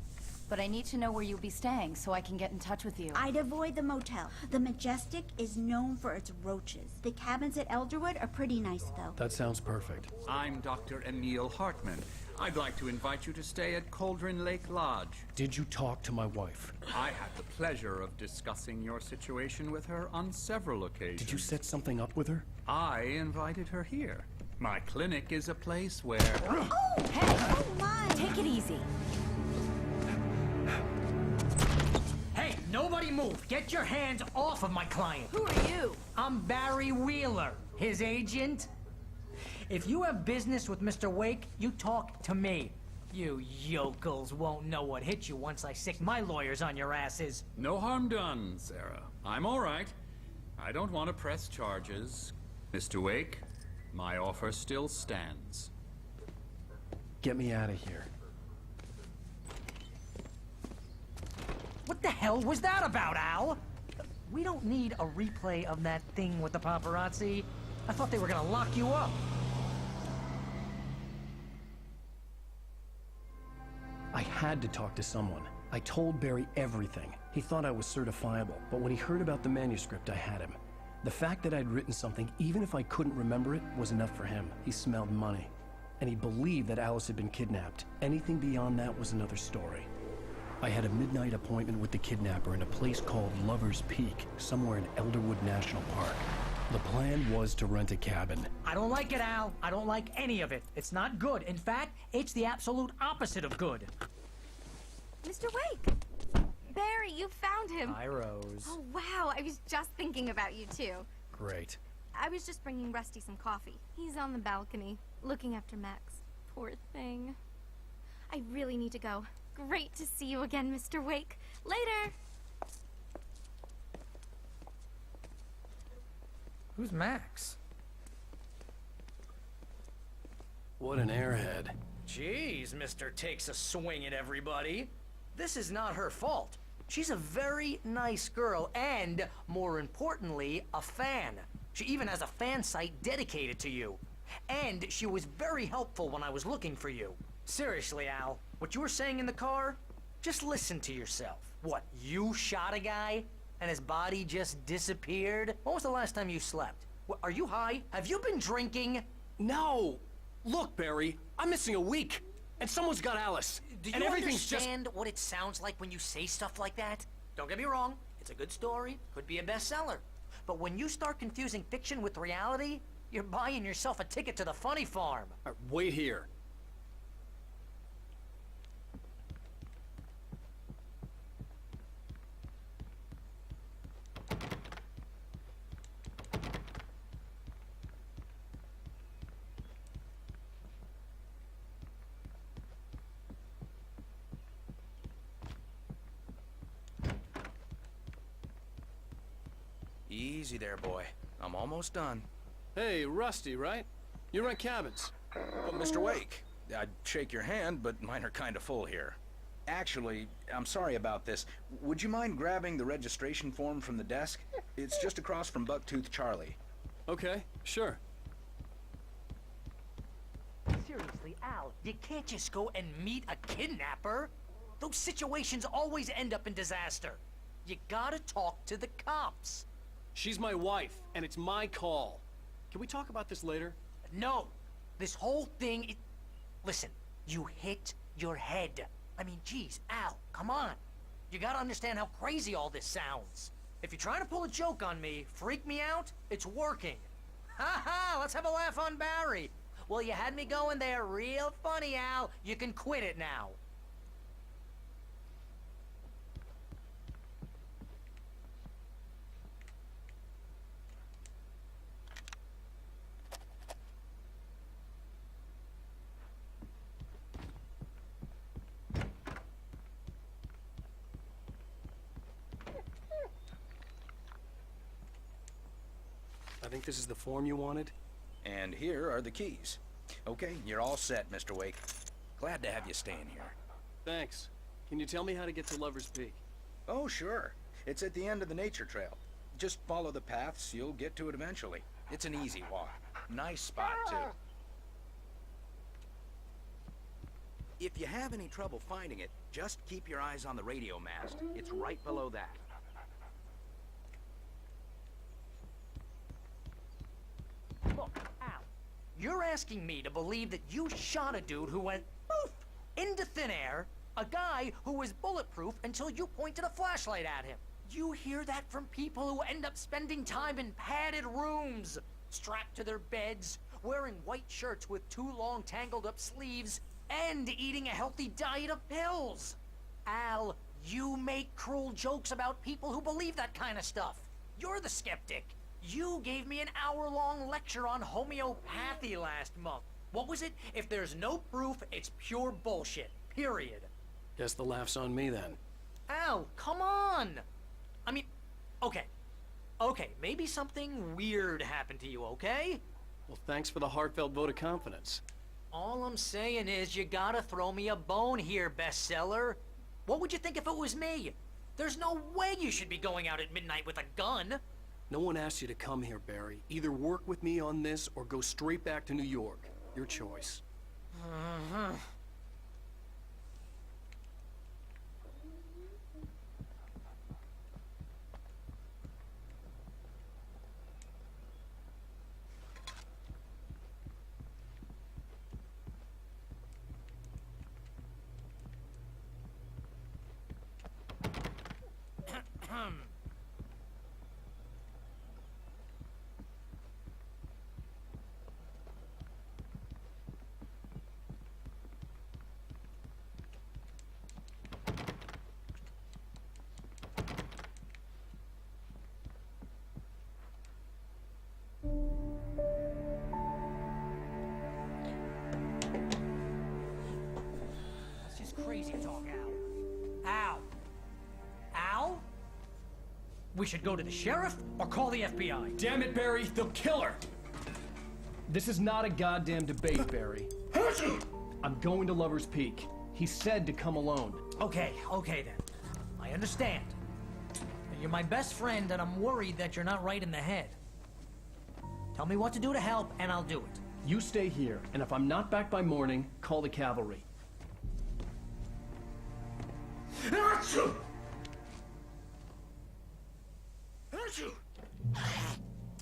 Speaker 9: But I need to know where you'll be staying so I can get in touch with you.
Speaker 13: I'd avoid the motel. The Majestic is known for its roaches. The cabins at Elderwood are pretty nice, though.
Speaker 1: That sounds perfect.
Speaker 16: I'm Dr. Emil Hartman. I'd like to invite you to stay at Cauldron Lake Lodge.
Speaker 1: Did you talk to my wife?
Speaker 16: I had the pleasure of discussing your situation with her on several occasions.
Speaker 1: Did you set something up with her?
Speaker 16: I invited her here. My clinic is a place where...
Speaker 13: Oh, hey! Oh, my!
Speaker 9: Take it easy.
Speaker 17: Hey, nobody move! Get your hands off of my client!
Speaker 9: Who are you?
Speaker 17: I'm Barry Wheeler, his agent. If you have business with Mr. Wake, you talk to me. You yokels won't know what hit you once I sick my lawyers on your asses.
Speaker 16: No harm done, Sarah. I'm all right. I don't want to press charges. Mr. Wake, my offer still stands.
Speaker 1: Get me out of here.
Speaker 17: What the hell was that about, Al? We don't need a replay of that thing with the paparazzi. I thought they were gonna lock you up.
Speaker 1: I had to talk to someone. I told Barry everything. He thought I was certifiable, but when he heard about the manuscript, I had him. The fact that I'd written something, even if I couldn't remember it, was enough for him. He smelled money. And he believed that Alice had been kidnapped. Anything beyond that was another story. I had a midnight appointment with the kidnapper in a place called Lover's Peak, somewhere in Elderwood National Park. The plan was to rent a cabin.
Speaker 17: I don't like it, Al. I don't like any of it. It's not good. In fact, it's the absolute opposite of good.
Speaker 18: Mr. Wake! Barry, you found him!
Speaker 1: Hi, Rose.
Speaker 18: Oh, wow. I was just thinking about you, too.
Speaker 1: Great.
Speaker 18: I was just bringing Rusty some coffee. He's on the balcony, looking after Max. Poor thing. I really need to go. Great to see you again, Mr. Wake. Later!
Speaker 17: Who's Max?
Speaker 1: What an airhead.
Speaker 17: Jeez, Mr. Takes a swing at everybody. This is not her fault. She's a very nice girl and, more importantly, a fan. She even has a fan site dedicated to you. And she was very helpful when I was looking for you. Seriously, Al, what you were saying in the car? Just listen to yourself. What, you shot a guy and his body just disappeared? When was the last time you slept? What, are you high? Have you been drinking?
Speaker 1: No! Look, Barry, I'm missing a week, and someone's got Alice.
Speaker 17: Do
Speaker 1: and
Speaker 17: you
Speaker 1: everything's
Speaker 17: understand what it sounds like when you say stuff like that? Don't get me wrong, it's a good story, could be a bestseller. But when you start confusing fiction with reality, you're buying yourself a ticket to the funny farm.
Speaker 1: Wait here.
Speaker 19: Easy there, boy. I'm almost done.
Speaker 1: Hey, Rusty, right? You rent cabins.
Speaker 19: Oh, Mr. Wake, I'd shake your hand, but mine are kind of full here. Actually, I'm sorry about this. Would you mind grabbing the registration form from the desk? It's just across from Bucktooth Charlie.
Speaker 1: Okay, sure.
Speaker 17: Seriously, Al, you can't just go and meet a kidnapper. Those situations always end up in disaster. You gotta talk to the cops.
Speaker 1: She's my wife, and it's my call. Can we talk about this later?
Speaker 17: No. This whole thing Listen, you hit your head. I mean, geez, Al, come on. You gotta understand how crazy all this sounds. If you're trying to pull a joke on me, freak me out, it's working. Ha ha, let's have a laugh on Barry. Well, you had me going there real funny, Al. You can quit it now.
Speaker 1: I think this is the form you wanted.
Speaker 19: And here are the keys. Okay, you're all set, Mr. Wake. Glad to have you staying here.
Speaker 1: Thanks. Can you tell me how to get to Lover's Peak?
Speaker 19: Oh, sure. It's at the end of the nature trail. Just follow the paths, you'll get to it eventually. It's an easy walk. Nice spot, too. If you have any trouble finding it, just keep your eyes on the radio mast. It's right below that.
Speaker 17: Look, Al, you're asking me to believe that you shot a dude who went poof into thin air, a guy who was bulletproof until you pointed a flashlight at him. You hear that from people who end up spending time in padded rooms, strapped to their beds, wearing white shirts with too long tangled up sleeves, and eating a healthy diet of pills. Al, you make cruel jokes about people who believe that kind of stuff. You're the skeptic. You gave me an hour-long lecture on homeopathy last month. What was it? If there's no proof, it's pure bullshit. Period.
Speaker 1: Guess the laugh's on me then.
Speaker 17: Al, come on! I mean, okay, maybe something weird happened to you, okay?
Speaker 1: Well, thanks for the heartfelt vote of confidence.
Speaker 17: All I'm saying is you gotta throw me a bone here, bestseller. What would you think if it was me? There's no way you should be going out at midnight with a gun.
Speaker 1: No one asked you to come here, Barry. Either work with me on this or go straight back to New York. Your choice.
Speaker 17: That's just crazy talk, Al. Al? We should go to the sheriff or call the FBI.
Speaker 20: Damn it, Barry, they'll kill her! This is not a goddamn debate, Barry. I'm going to Lover's Peak. He said to come alone.
Speaker 17: Okay then. I understand. You're my best friend, and I'm worried that you're not right in the head. Tell me what to do to help, and I'll do it.
Speaker 20: You stay here, and if I'm not back by morning, call the cavalry.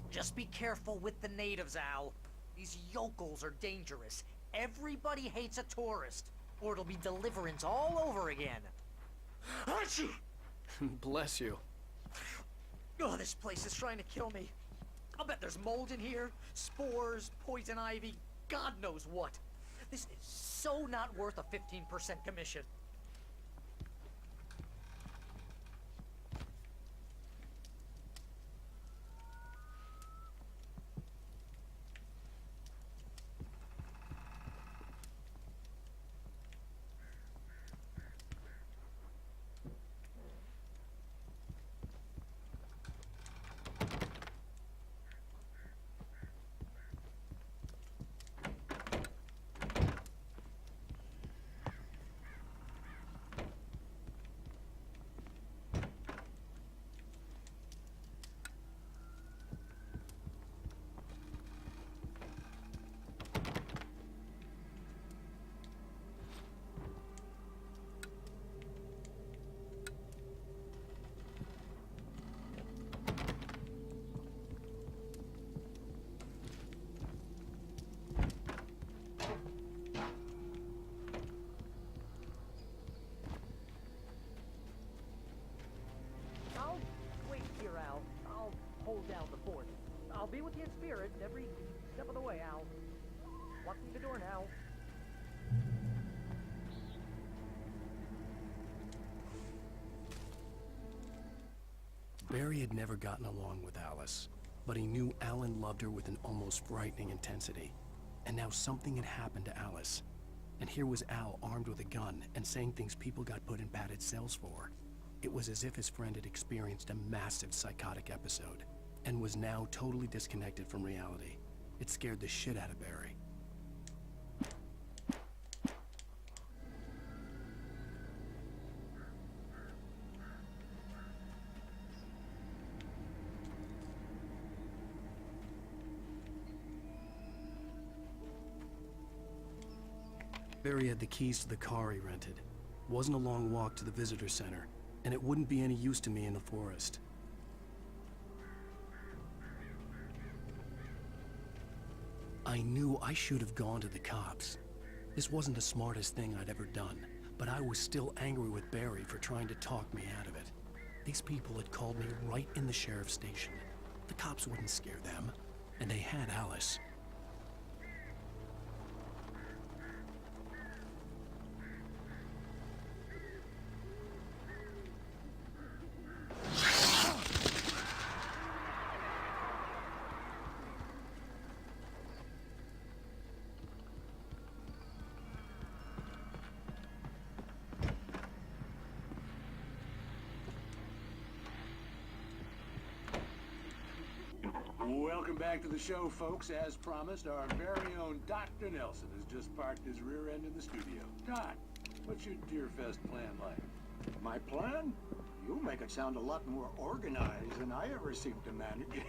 Speaker 17: Just be careful with the natives, Al. These yokels are dangerous. Everybody hates a tourist, or it'll be Deliverance all over again.
Speaker 1: Bless you.
Speaker 17: Oh, this place is trying to kill me. I'll bet there's mold in here, spores, poison ivy, God knows what. This is so not worth a 15% commission. I'll wait here, Al. I'll hold down the fort. I'll be with you in spirit every step of the way, Al. Walk through the door now.
Speaker 1: Barry had never gotten along with Alice, but he knew Alan loved her with an almost frightening intensity. And now something had happened to Alice. And here was Al armed with a gun and saying things people got put in padded cells for. It was as if his friend had experienced a massive psychotic episode and was now totally disconnected from reality. It scared the shit out of Barry. Barry had the keys to the car he rented. Wasn't a long walk to the visitor center, and it wouldn't be any use to me in the forest. I knew I should have gone to the cops. This wasn't the smartest thing I'd ever done, but I was still angry with Barry for trying to talk me out of it. These people had called me right in the sheriff's station. The cops wouldn't scare them, and they had Alice.
Speaker 6: Welcome back to the show, folks. As promised, our very own Dr. Nelson has just parked his rear end in the studio. Doc, what's your Deerfest plan like?
Speaker 12: My plan? You make it sound a lot more organized than I ever seem to manage.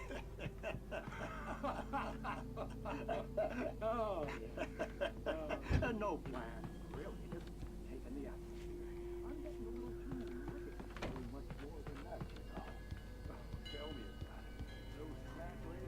Speaker 12: No plan. Really, just taking the atmosphere. I'm getting a little too nervous. Doing much more than that, you know. Tell me about it. Those track races.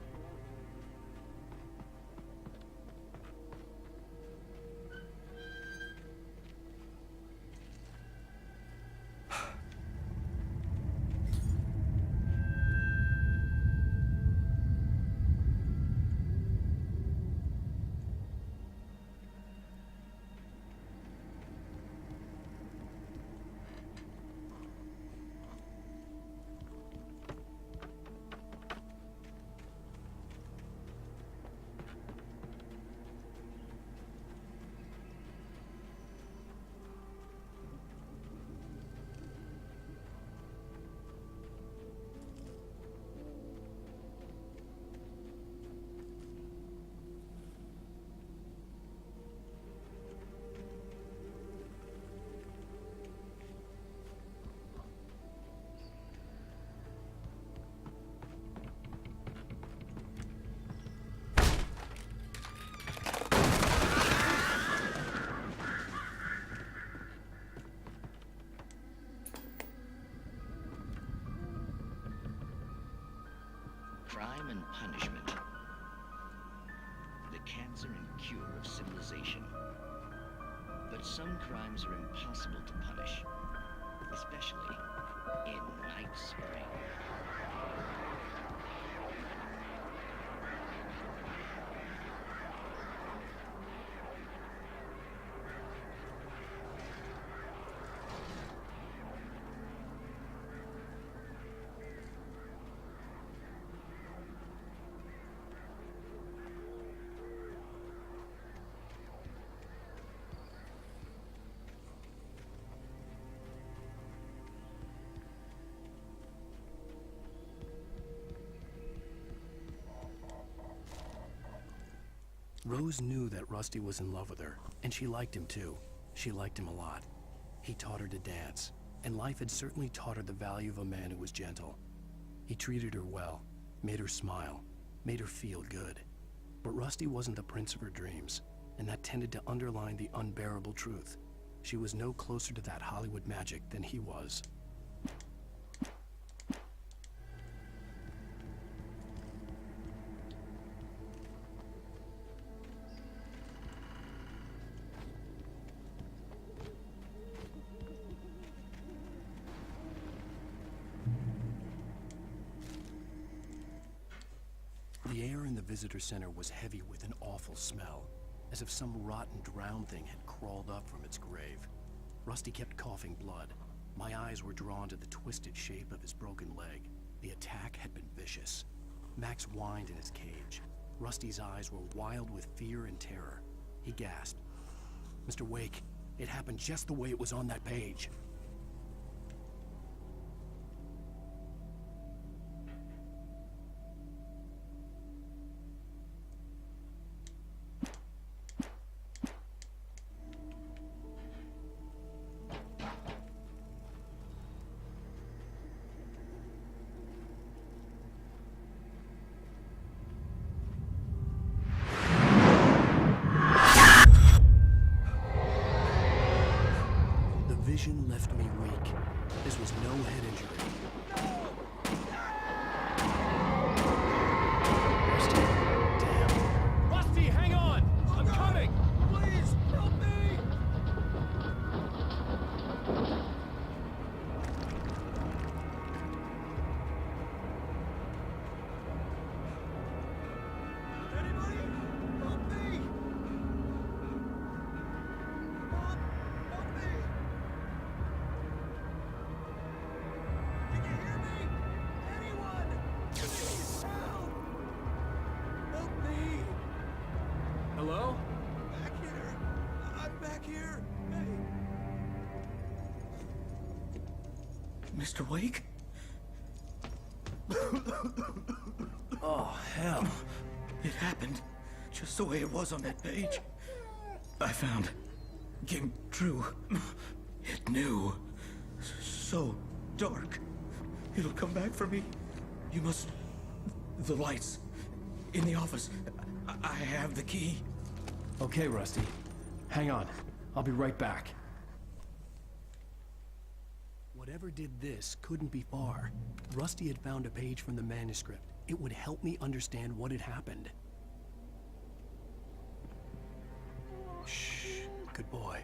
Speaker 8: Crime and punishment. The cancer and cure of civilization. But some crimes are impossible to punish, especially in Night Spring.
Speaker 1: Rose knew that Rusty was in love with her, and she liked him too. She liked him a lot. He taught her to dance, and life had certainly taught her the value of a man who was gentle. He treated her well, made her smile, made her feel good. But Rusty wasn't the prince of her dreams, and that tended to underline the unbearable truth. She was no closer to that Hollywood magic than he was. The air in the visitor center was heavy with an awful smell, as if some rotten drowned thing had crawled up from its grave. Rusty kept coughing blood. My eyes were drawn to the twisted shape of his broken leg. The attack had been vicious. Max whined in his cage. Rusty's eyes were wild with fear and terror. He gasped, "Mr. Wake, it happened just the way it was on that page." vision left me weak. This was no head injury. Rusty, damn.
Speaker 20: Rusty, hang on! I'm coming!
Speaker 7: Please, help me! Anybody? Help me! Mom, help me! Can you hear me? Anyone? Please, help! Help me!
Speaker 20: Hello?
Speaker 7: Back here! I'm back here! Hey!
Speaker 12: Mr. Wake?
Speaker 20: Oh, hell.
Speaker 12: It happened just the way it was on that page. I found came true. It knew. So dark. It'll come back for me. You must... The lights. In the office. I have the key.
Speaker 1: Okay, Rusty. Hang on. I'll be right back. Whatever did this couldn't be far. Rusty had found a page from the manuscript. It would help me understand what had happened. Shh. Good boy.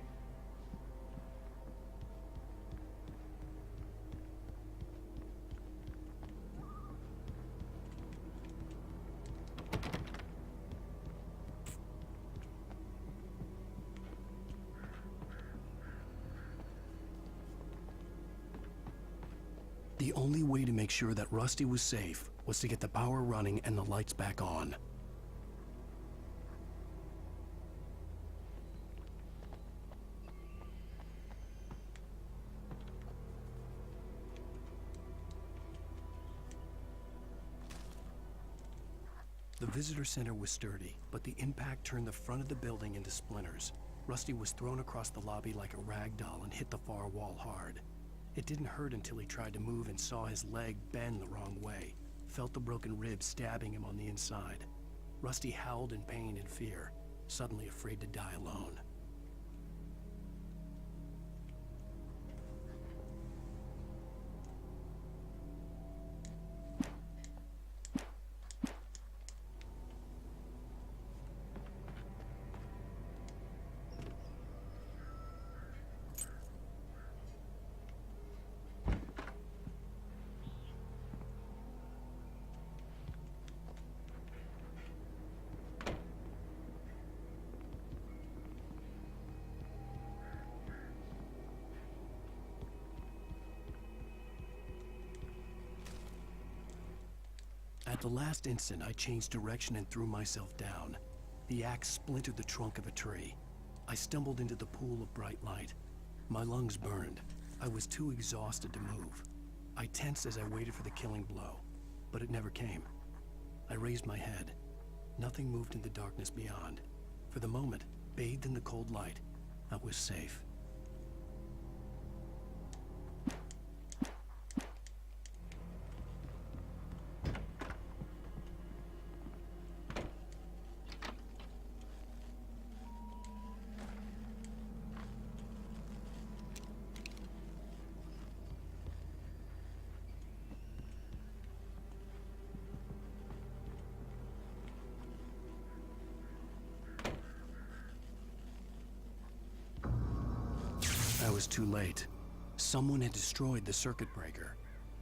Speaker 1: The only way to make sure that Rusty was safe was to get the power running and the lights back on. The visitor center was sturdy, but the impact turned the front of the building into splinters. Rusty was thrown across the lobby like a rag doll and hit the far wall hard. It didn't hurt until he tried to move and saw his leg bend the wrong way, felt the broken rib stabbing him on the inside. Rusty howled in pain and fear, suddenly afraid to die alone. At the last instant, I changed direction and threw myself down. The axe splintered the trunk of a tree. I stumbled into the pool of bright light. My lungs burned. I was too exhausted to move. I tensed as I waited for the killing blow, but it never came. I raised my head. Nothing moved in the darkness beyond. For the moment, bathed in the cold light, I was safe. I was too late. Someone had destroyed the circuit breaker.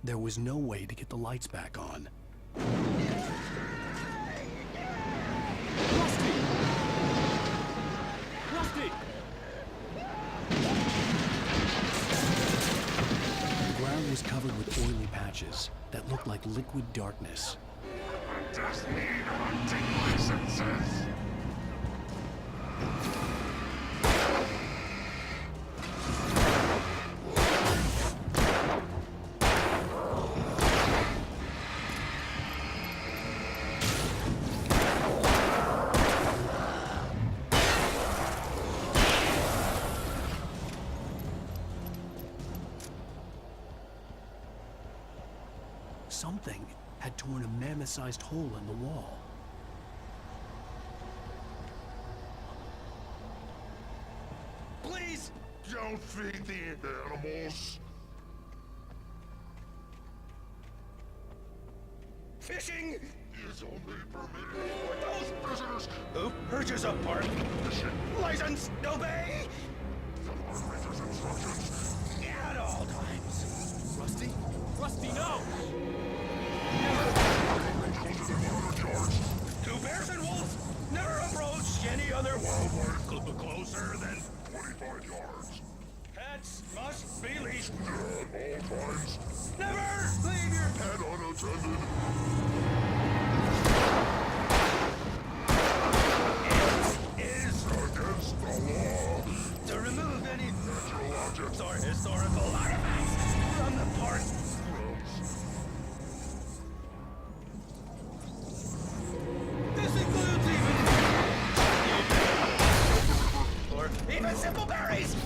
Speaker 1: There was no way to get the lights back on.
Speaker 20: Rusty!
Speaker 1: The ground was covered with oily patches that looked like liquid darkness.
Speaker 7: Just need hunting licenses.
Speaker 1: Something had torn a mammoth-sized hole in the wall.
Speaker 7: Please, don't
Speaker 21: don't feed the animals.
Speaker 19: Fishing
Speaker 21: Is only permitted for those visitors
Speaker 19: who purchase a park license. Obey
Speaker 21: instructions.
Speaker 19: at all times.
Speaker 1: Rusty? Rusty, no!
Speaker 19: Two bears and wolves never approach any other wildlife closer than
Speaker 21: 25 yards.
Speaker 19: pets must be leashed.
Speaker 21: At all times.
Speaker 19: Never leave your
Speaker 21: Pet unattended.
Speaker 19: is
Speaker 21: Against the law.
Speaker 19: to remove any
Speaker 21: Natural objects
Speaker 19: or historical artifacts from the park. This includes even simple berries.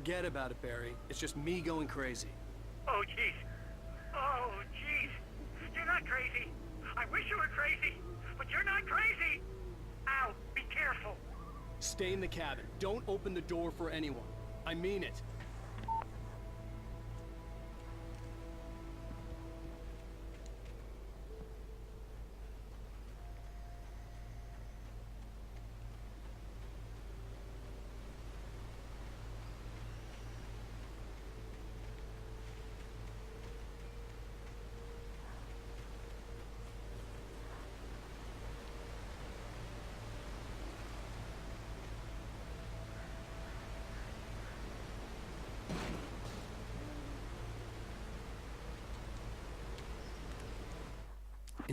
Speaker 1: Forget about it, Barry. It's just me going crazy.
Speaker 7: Oh, jeez. Oh, jeez. You're not crazy. I wish you were crazy, but you're not crazy. Ow, be careful.
Speaker 1: Stay in the cabin. Don't open the door for anyone. I mean it.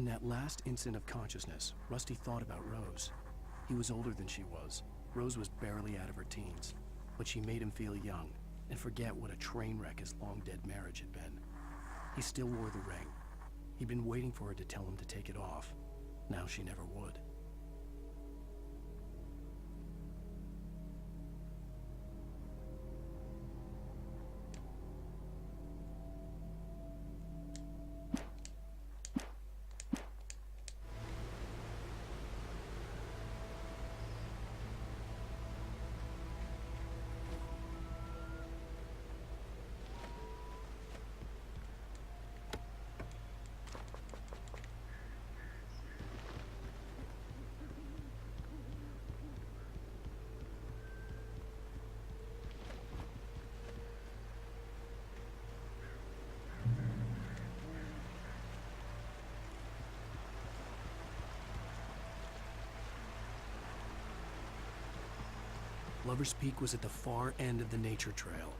Speaker 1: In that last instant of consciousness, Rusty thought about Rose. He was older than she was. Rose was barely out of her teens, but she made him feel young and forget what a train wreck his long-dead marriage had been. He still wore the ring. He'd been waiting for her to tell him to take it off. Now she never would. Lover's Peak was at the far end of the nature trail.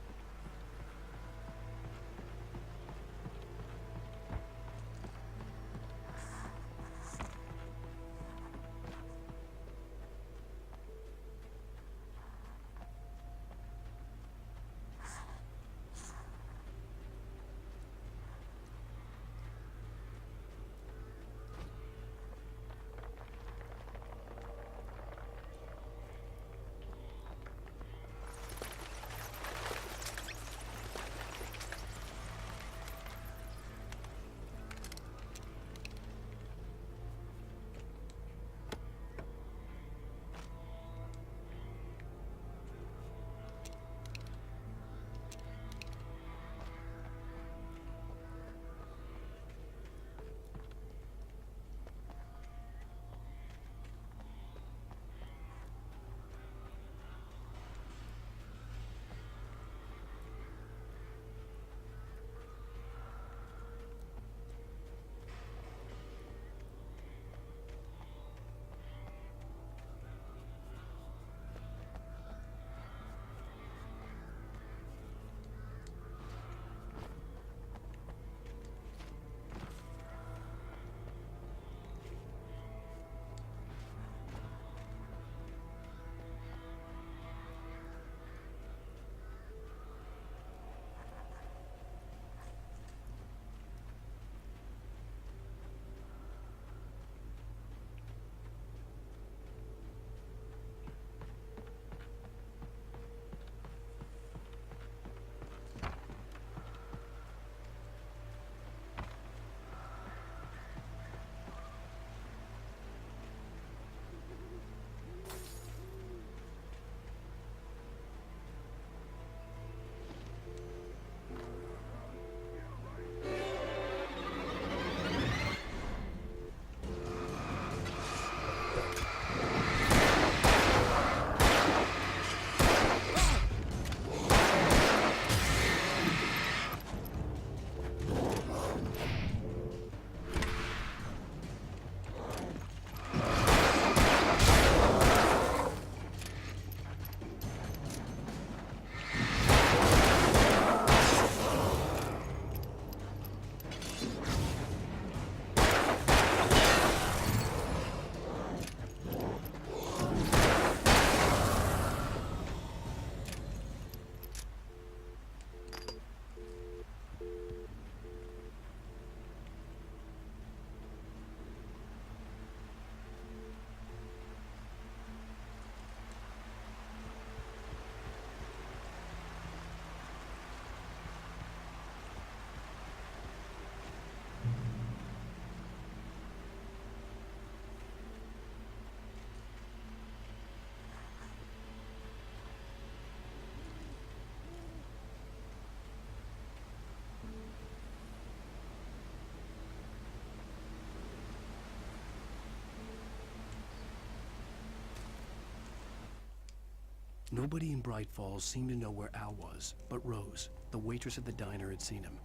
Speaker 1: Nobody in Bright Falls seemed to know where Al was, but Rose, the waitress at the diner, had seen him.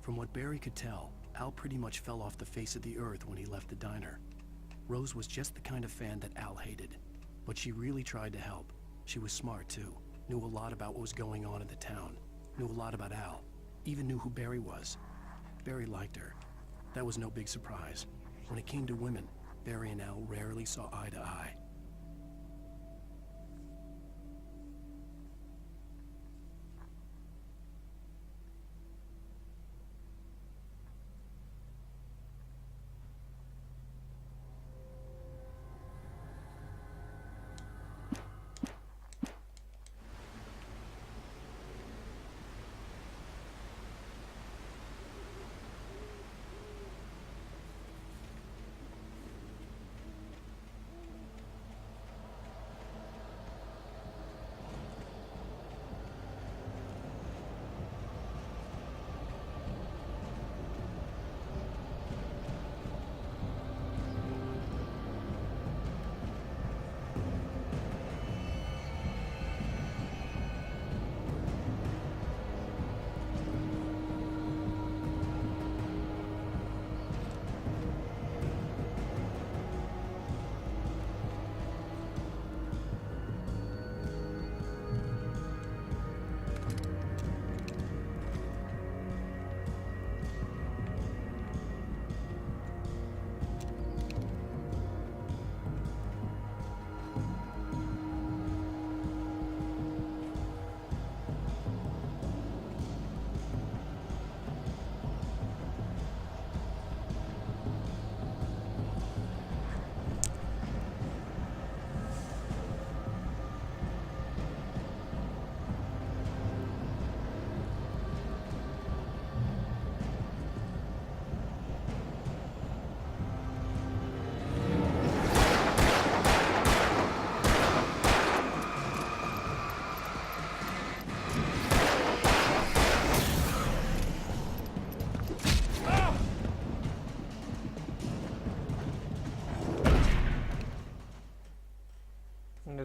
Speaker 1: From what Barry could tell, Al pretty much fell off the face of the earth when he left the diner. Rose was just the kind of fan that Al hated, but she really tried to help. She was smart too, knew a lot about what was going on in the town, knew a lot about Al, even knew who Barry was. Barry liked her. That was no big surprise. When it came to women, Barry and Al rarely saw eye to eye.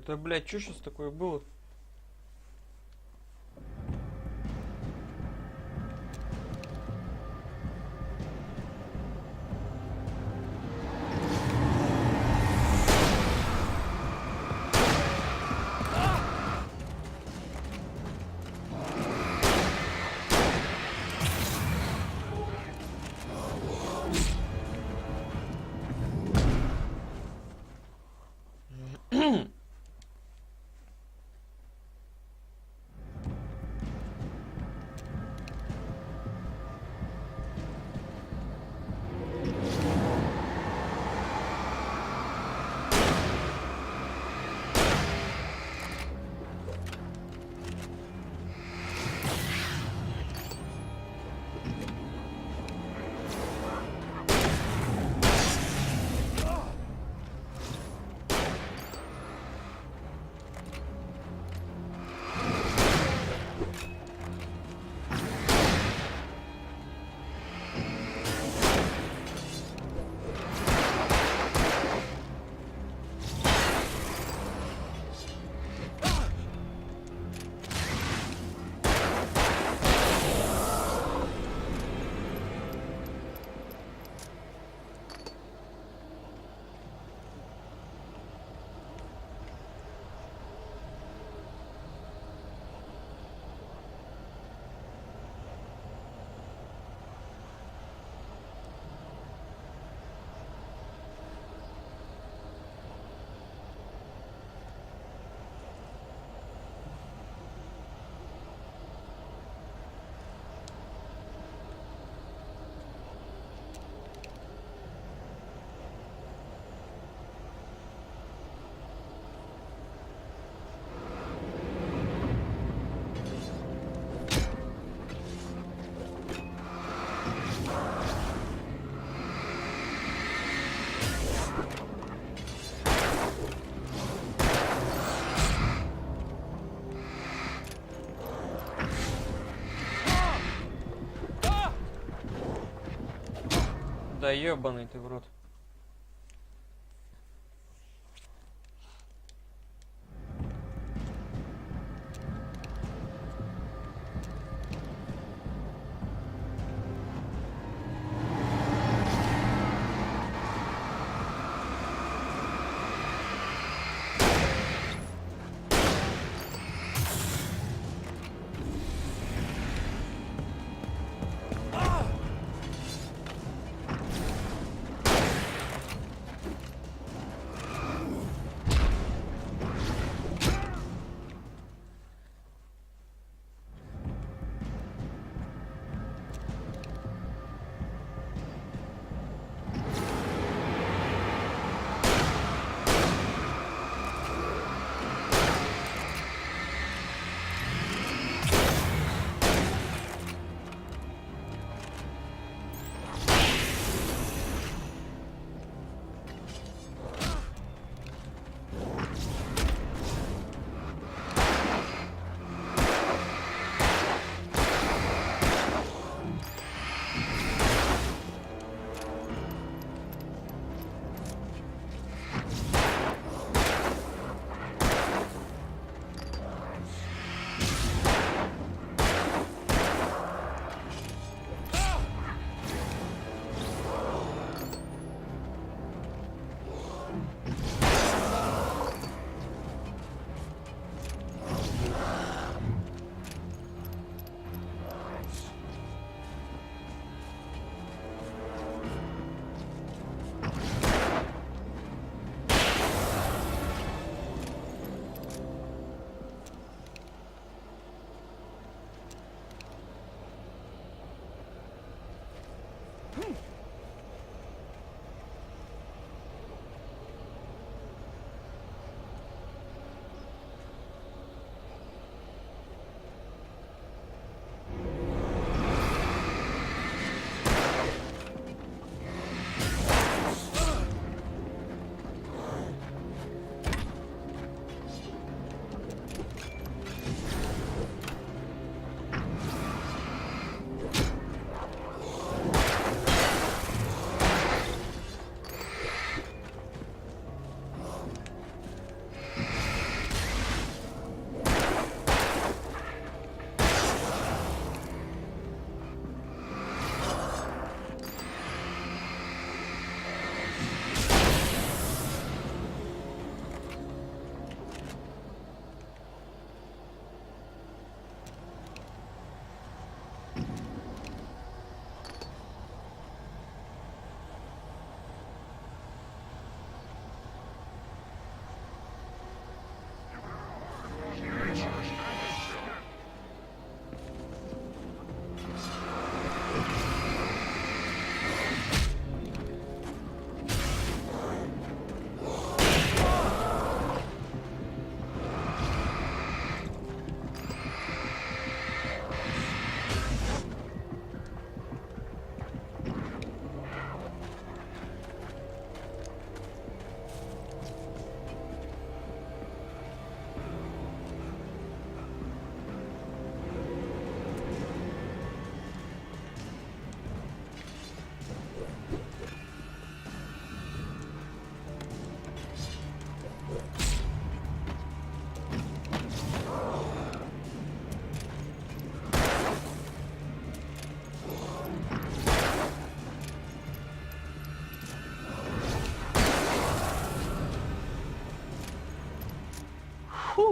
Speaker 4: Это, блядь, что сейчас такое было? Да ебаный ты в рот.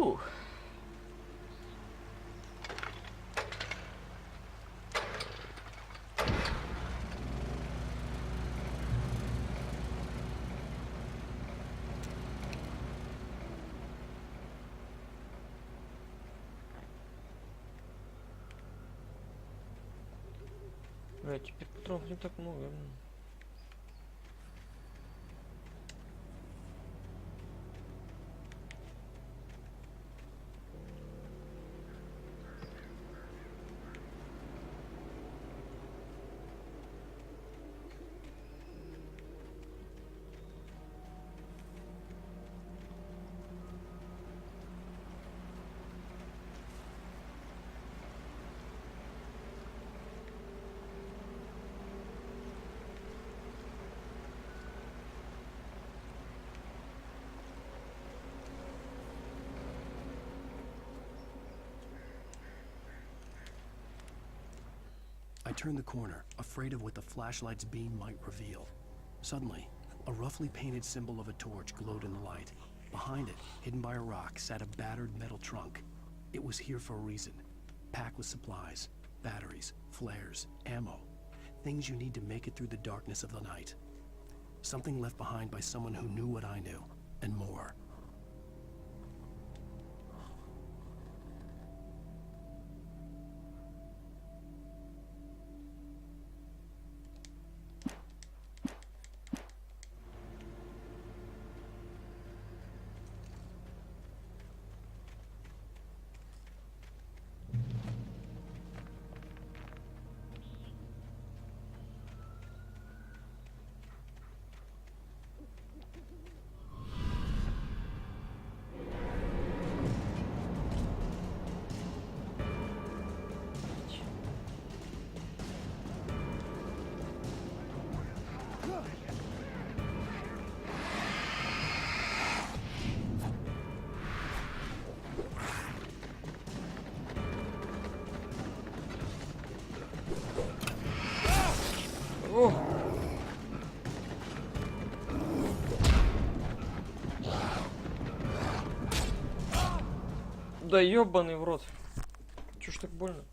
Speaker 4: Фух. Бля, теперь патронов не так много.
Speaker 1: I turned the corner, afraid of what the flashlight's beam might reveal. Suddenly, a roughly painted symbol of a torch glowed in the light. Behind it, hidden by a rock, sat a battered metal trunk. It was here for a reason. Packed with supplies, batteries, flares, ammo. Things you need to make it through the darkness of the night. Something left behind by someone who knew what I knew, and more.
Speaker 4: Да ёбаный в рот. Чё ж так больно?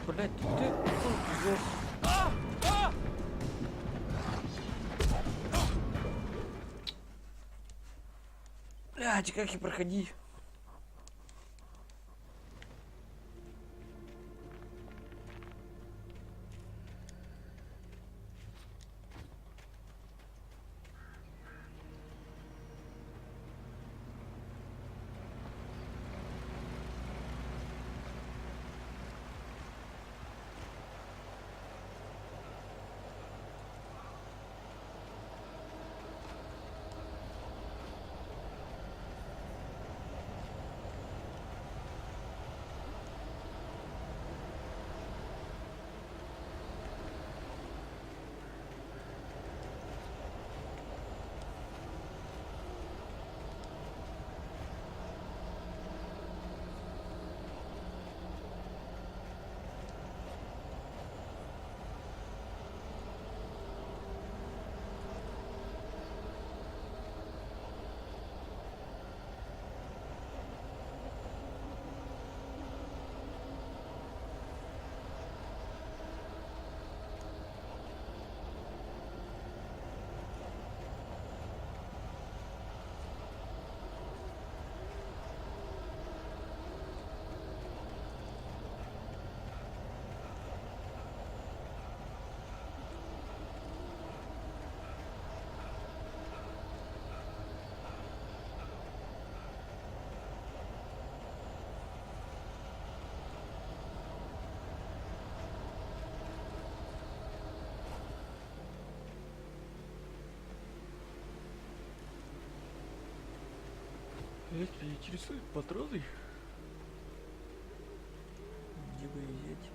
Speaker 4: Блять, ты пиздец. Блять, как и проходи. Если интересуют патроны, где бы их взять?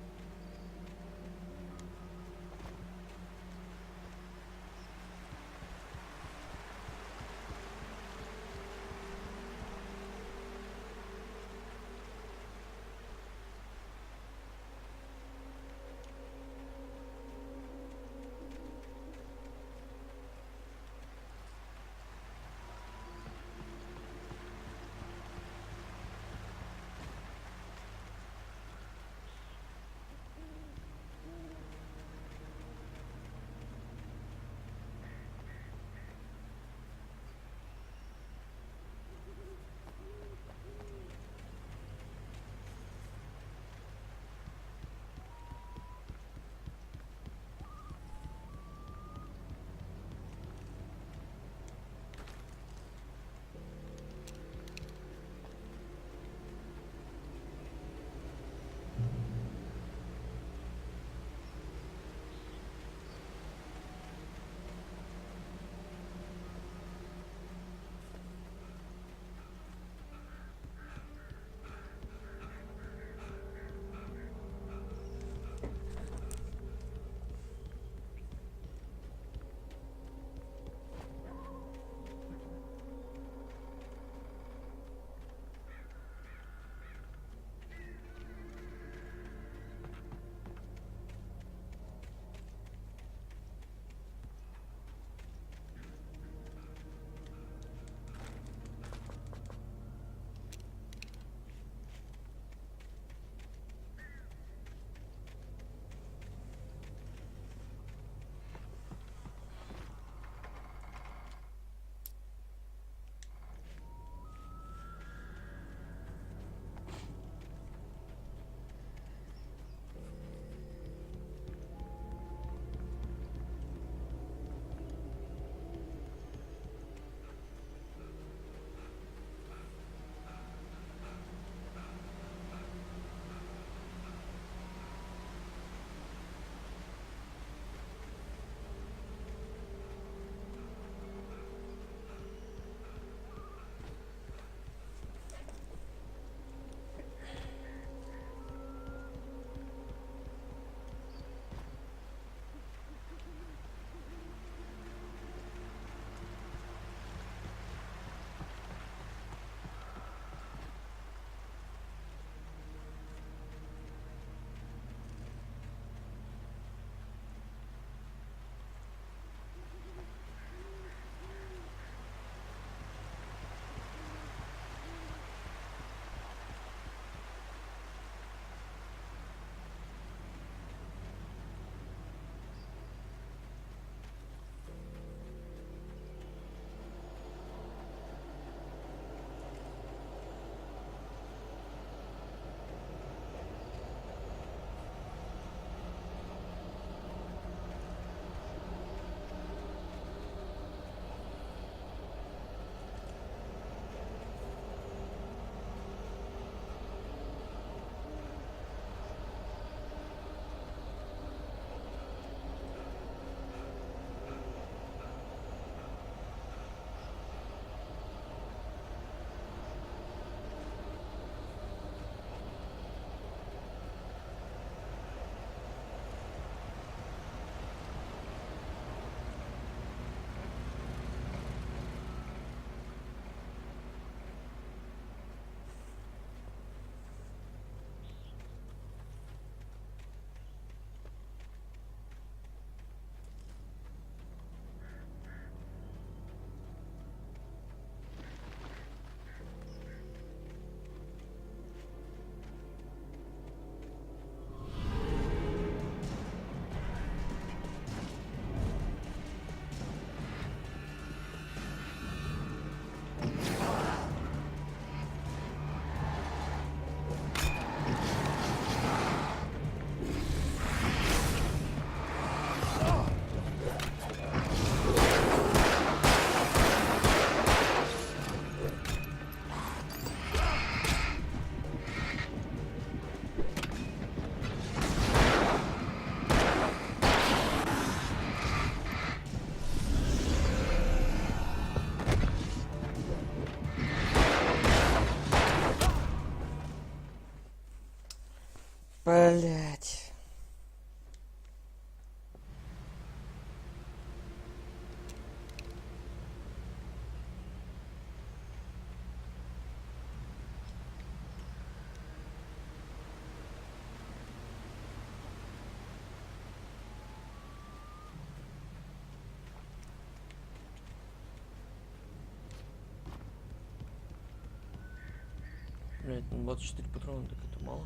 Speaker 5: Блять.
Speaker 4: Блять, ну 24 патрона, так это мало.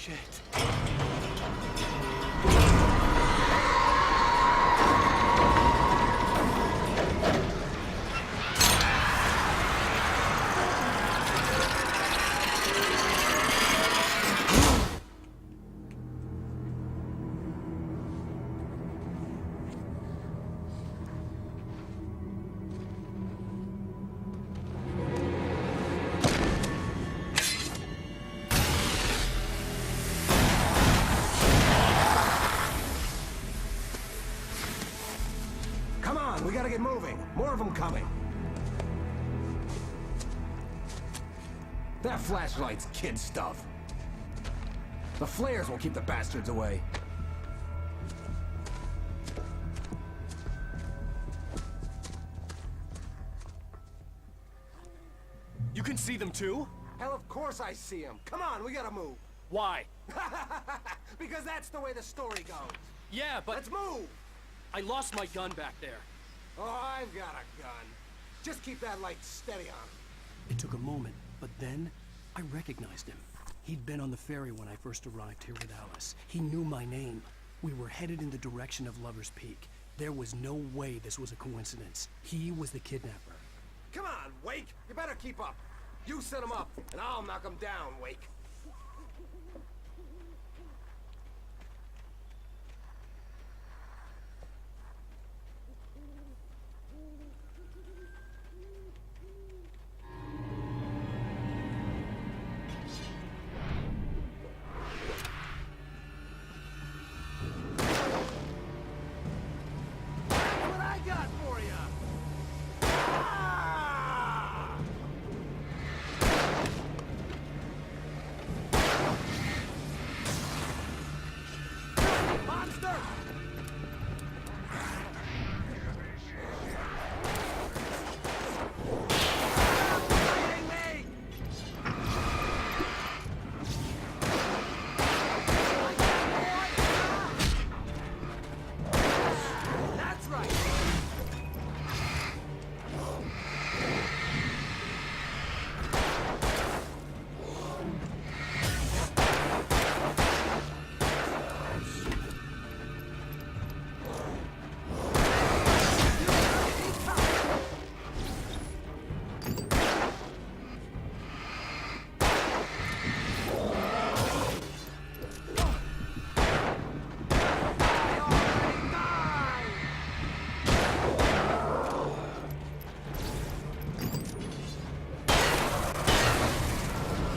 Speaker 1: Shit.
Speaker 5: Come on, we gotta get moving. More of them coming. That flashlight's kid stuff. The flares will keep the bastards away.
Speaker 20: You can see them too?
Speaker 5: Hell, of course I see them. Come on, we gotta move.
Speaker 20: Why?
Speaker 5: Because that's the way the story goes.
Speaker 20: Yeah, but...
Speaker 5: Let's move!
Speaker 20: I lost my gun back there.
Speaker 5: Oh, I've got a gun. Just keep that light steady on.
Speaker 1: It took a moment, but then I recognized him. He'd been on the ferry when I first arrived here with Alice. He knew my name. We were headed in the direction of Lover's Peak. There was no way this was a coincidence. He was the kidnapper.
Speaker 5: Come on, Wake! You better keep up. You set him up, and I'll knock him down, Wake. What I got for you? Ah! Monster! Fighting me! That's right!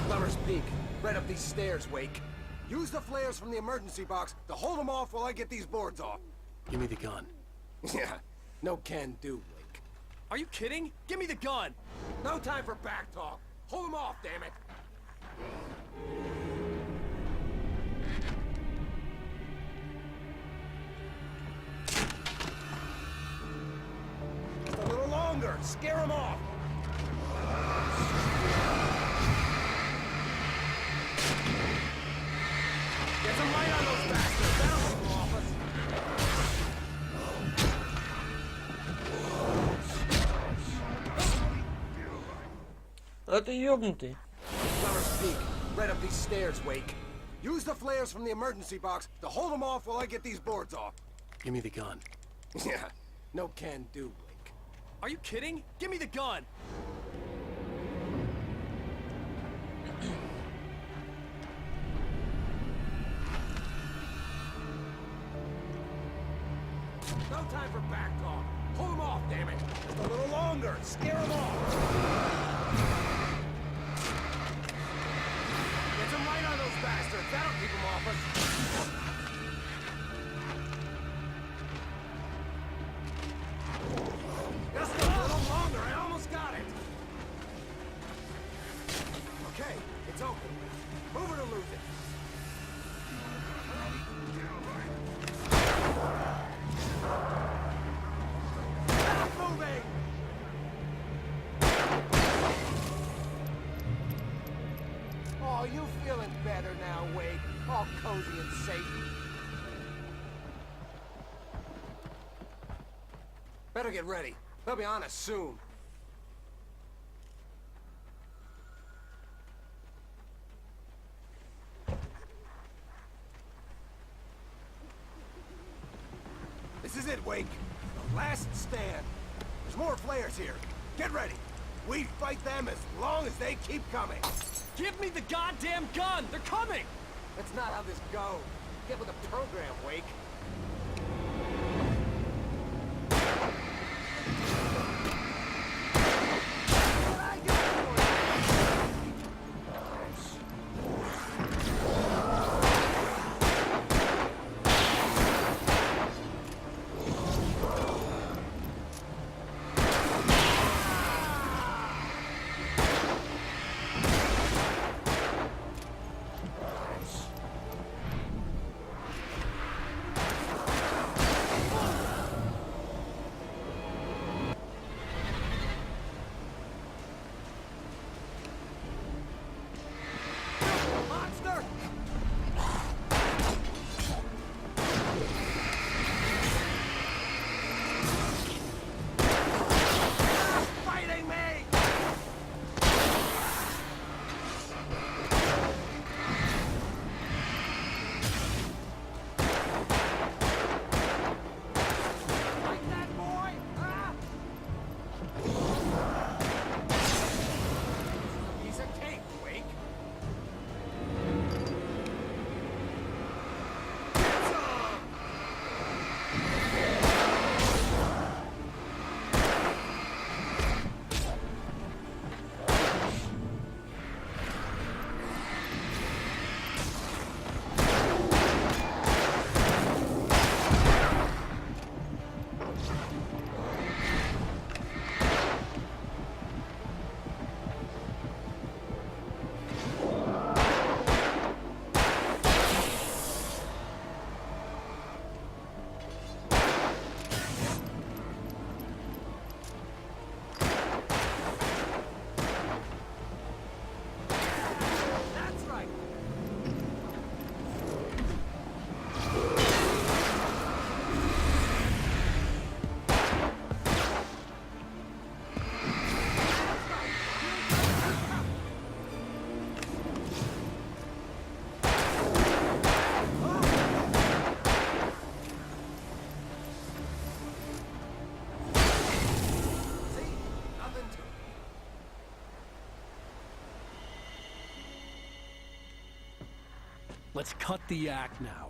Speaker 5: Lover's Peak. Right up these stairs, Wake. Use the flares from the emergency box to hold them off while I get these boards off.
Speaker 1: Give me the gun.
Speaker 5: Yeah, no can do, Wake.
Speaker 20: Are you kidding? Give me the gun!
Speaker 5: No time for back talk. Hold them off, damn it. Just a little longer. Scare them off. Get some light on those bastards. That'll keep them off us.
Speaker 4: Да ты ёбнутый.
Speaker 5: Lover's Peak. Right up these stairs, Wake. Use the flares from the emergency box to hold them off while I get these boards off.
Speaker 1: Give me the gun.
Speaker 5: Yeah, no can do, Wake.
Speaker 20: Are you kidding? Give me the gun!
Speaker 5: No time for back talk. Hold them off, damn it. Just a little longer. Scare them off. Get some light on those bastards. That'll keep them off us. Just a little longer. I almost got it. Okay, it's open. Move it or lose it. Stop moving! Oh, you feeling better now, Wade? All cozy and safe. Better get ready. They'll be on us soon. Last stand. There's more flares here. Get ready. We fight them as long as they keep coming.
Speaker 20: Give me the goddamn gun! They're coming!
Speaker 5: That's not how this goes. Get with the program, Wake.
Speaker 1: Let's cut the act now.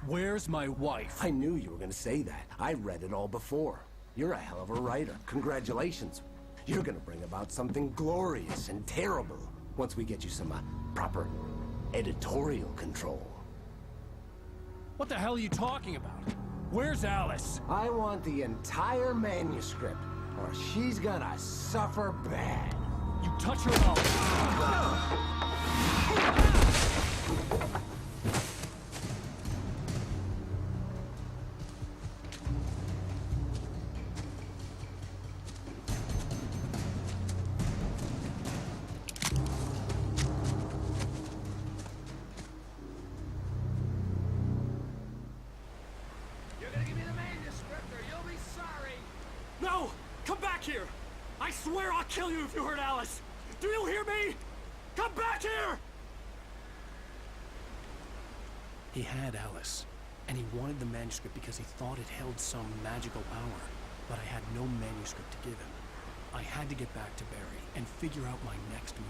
Speaker 1: Where's my wife?
Speaker 10: I knew you were gonna say that. I read it all before. You're a hell of a writer. Congratulations. You're gonna bring about something glorious and terrible once we get you some proper editorial control.
Speaker 1: What the hell are you talking about? Where's Alice?
Speaker 10: I want the entire manuscript, or she's gonna suffer bad.
Speaker 1: You touch her up.
Speaker 5: You're gonna give me the manuscript or you'll be sorry.
Speaker 20: No! Come back here! I swear I'll kill you if you hurt Alice! Do you hear me? Come back here!
Speaker 1: He had Alice, and he wanted the manuscript because he thought it held some magical power. But I had no manuscript to give him. I had to get back to Barry and figure out my next move.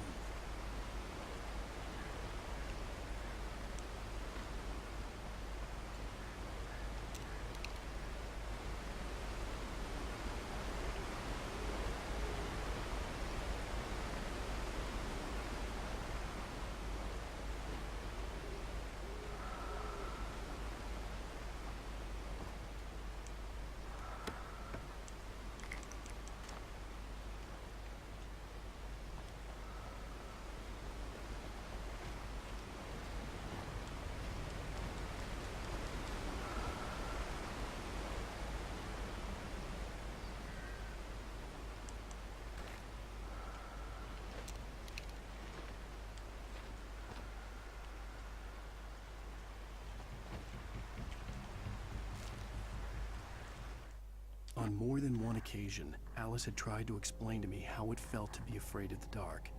Speaker 1: On more than one occasion, Alice had tried to explain to me how it felt to be afraid of the dark.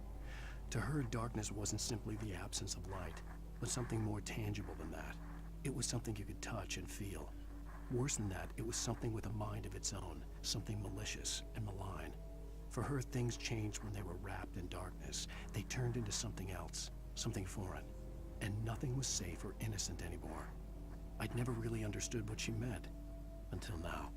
Speaker 1: To her, darkness wasn't simply the absence of light, but something more tangible than that. It was something you could touch and feel. Worse than that, it was something with a mind of its own, something malicious and malign. For her, things changed when they were wrapped in darkness. They turned into something else, something foreign. And nothing was safe or innocent anymore. I'd never really understood what she meant, until now.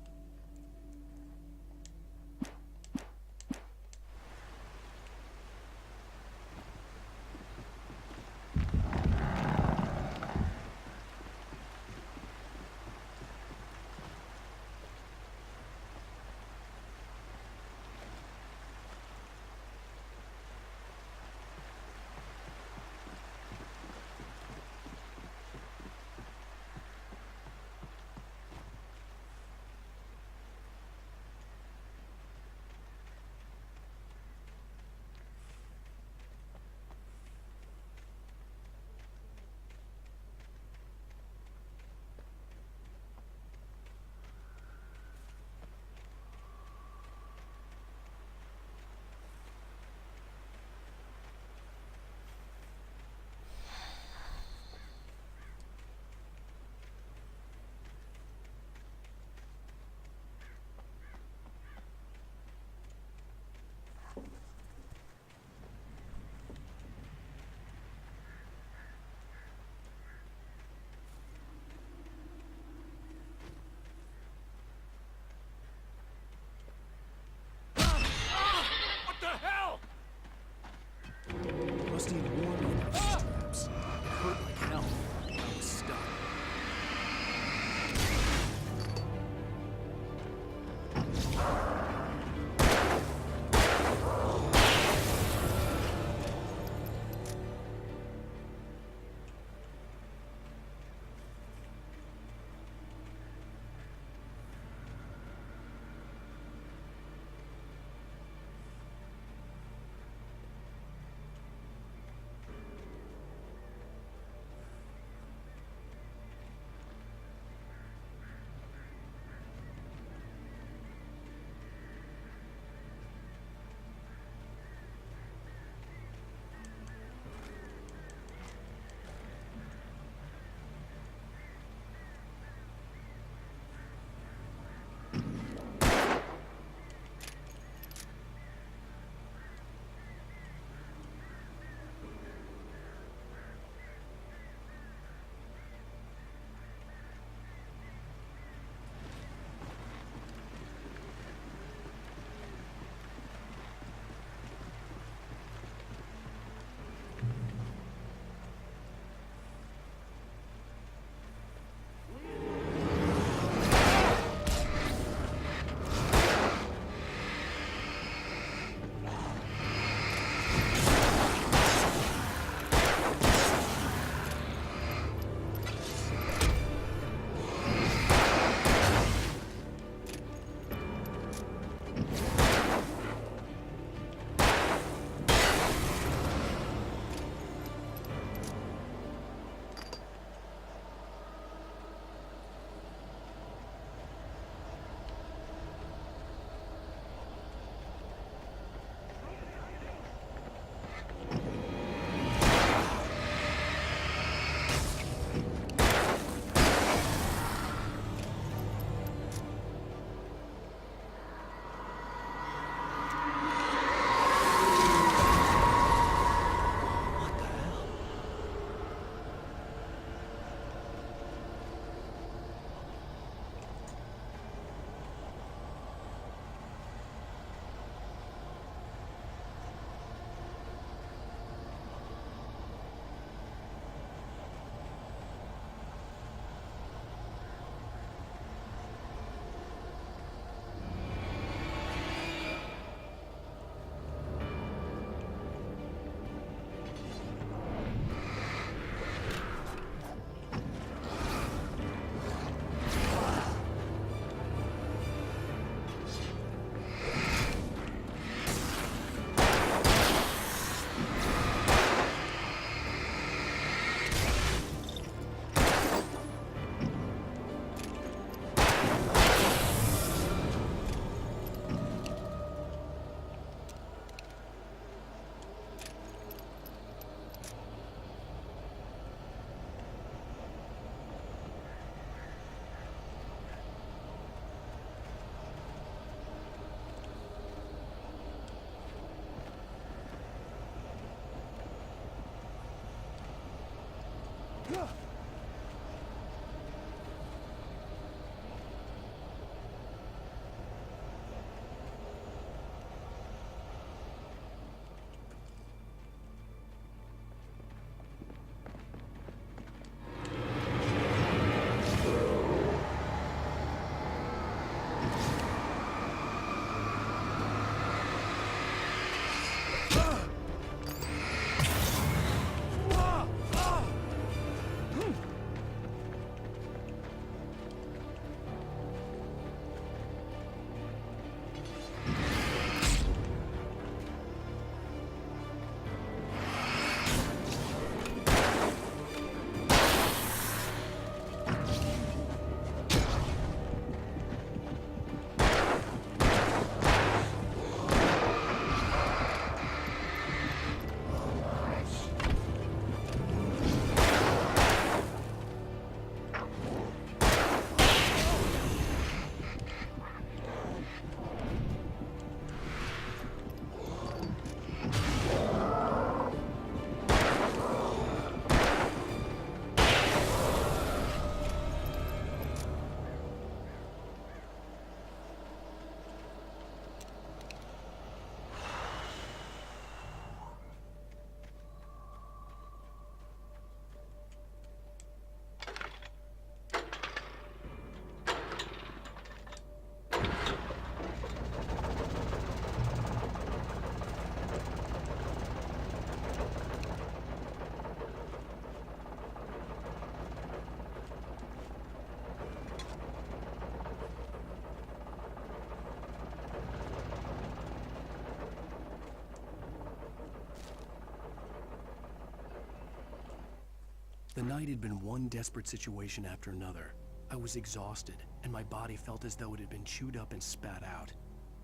Speaker 1: The night had been one desperate situation after another. I was exhausted, and my body felt as though it had been chewed up and spat out.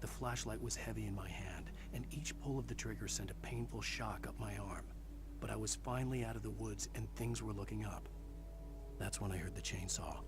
Speaker 1: The flashlight was heavy in my hand, and each pull of the trigger sent a painful shock up my arm. But I was finally out of the woods, and things were looking up. That's when I heard the chainsaw.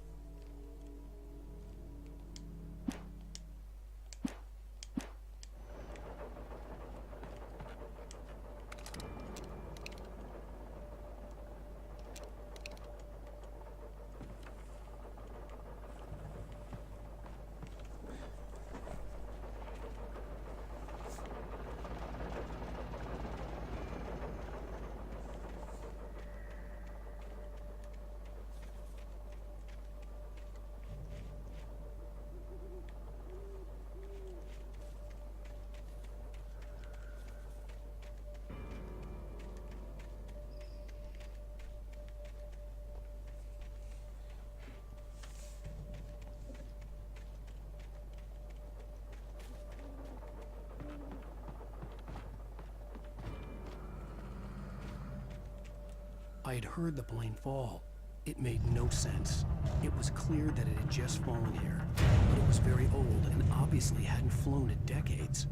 Speaker 1: I had heard the plane fall. It made no sense. It was clear that it had just fallen here, but it was very old and obviously hadn't flown in decades.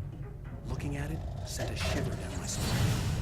Speaker 1: Looking at it sent a shiver down my spine.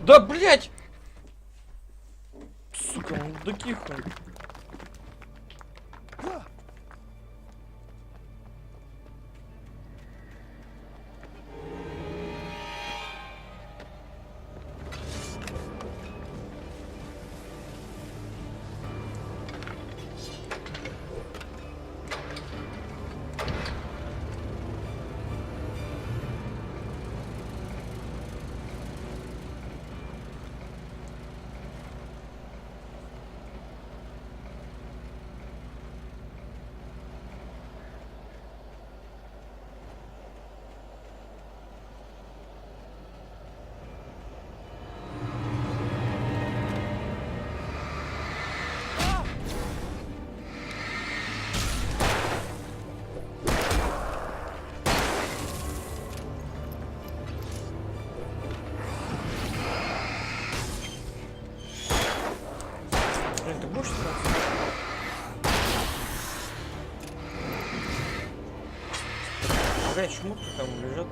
Speaker 4: Да блять! Сука, он докиха. Ты будешь сразу? Какая шмотка там лежат?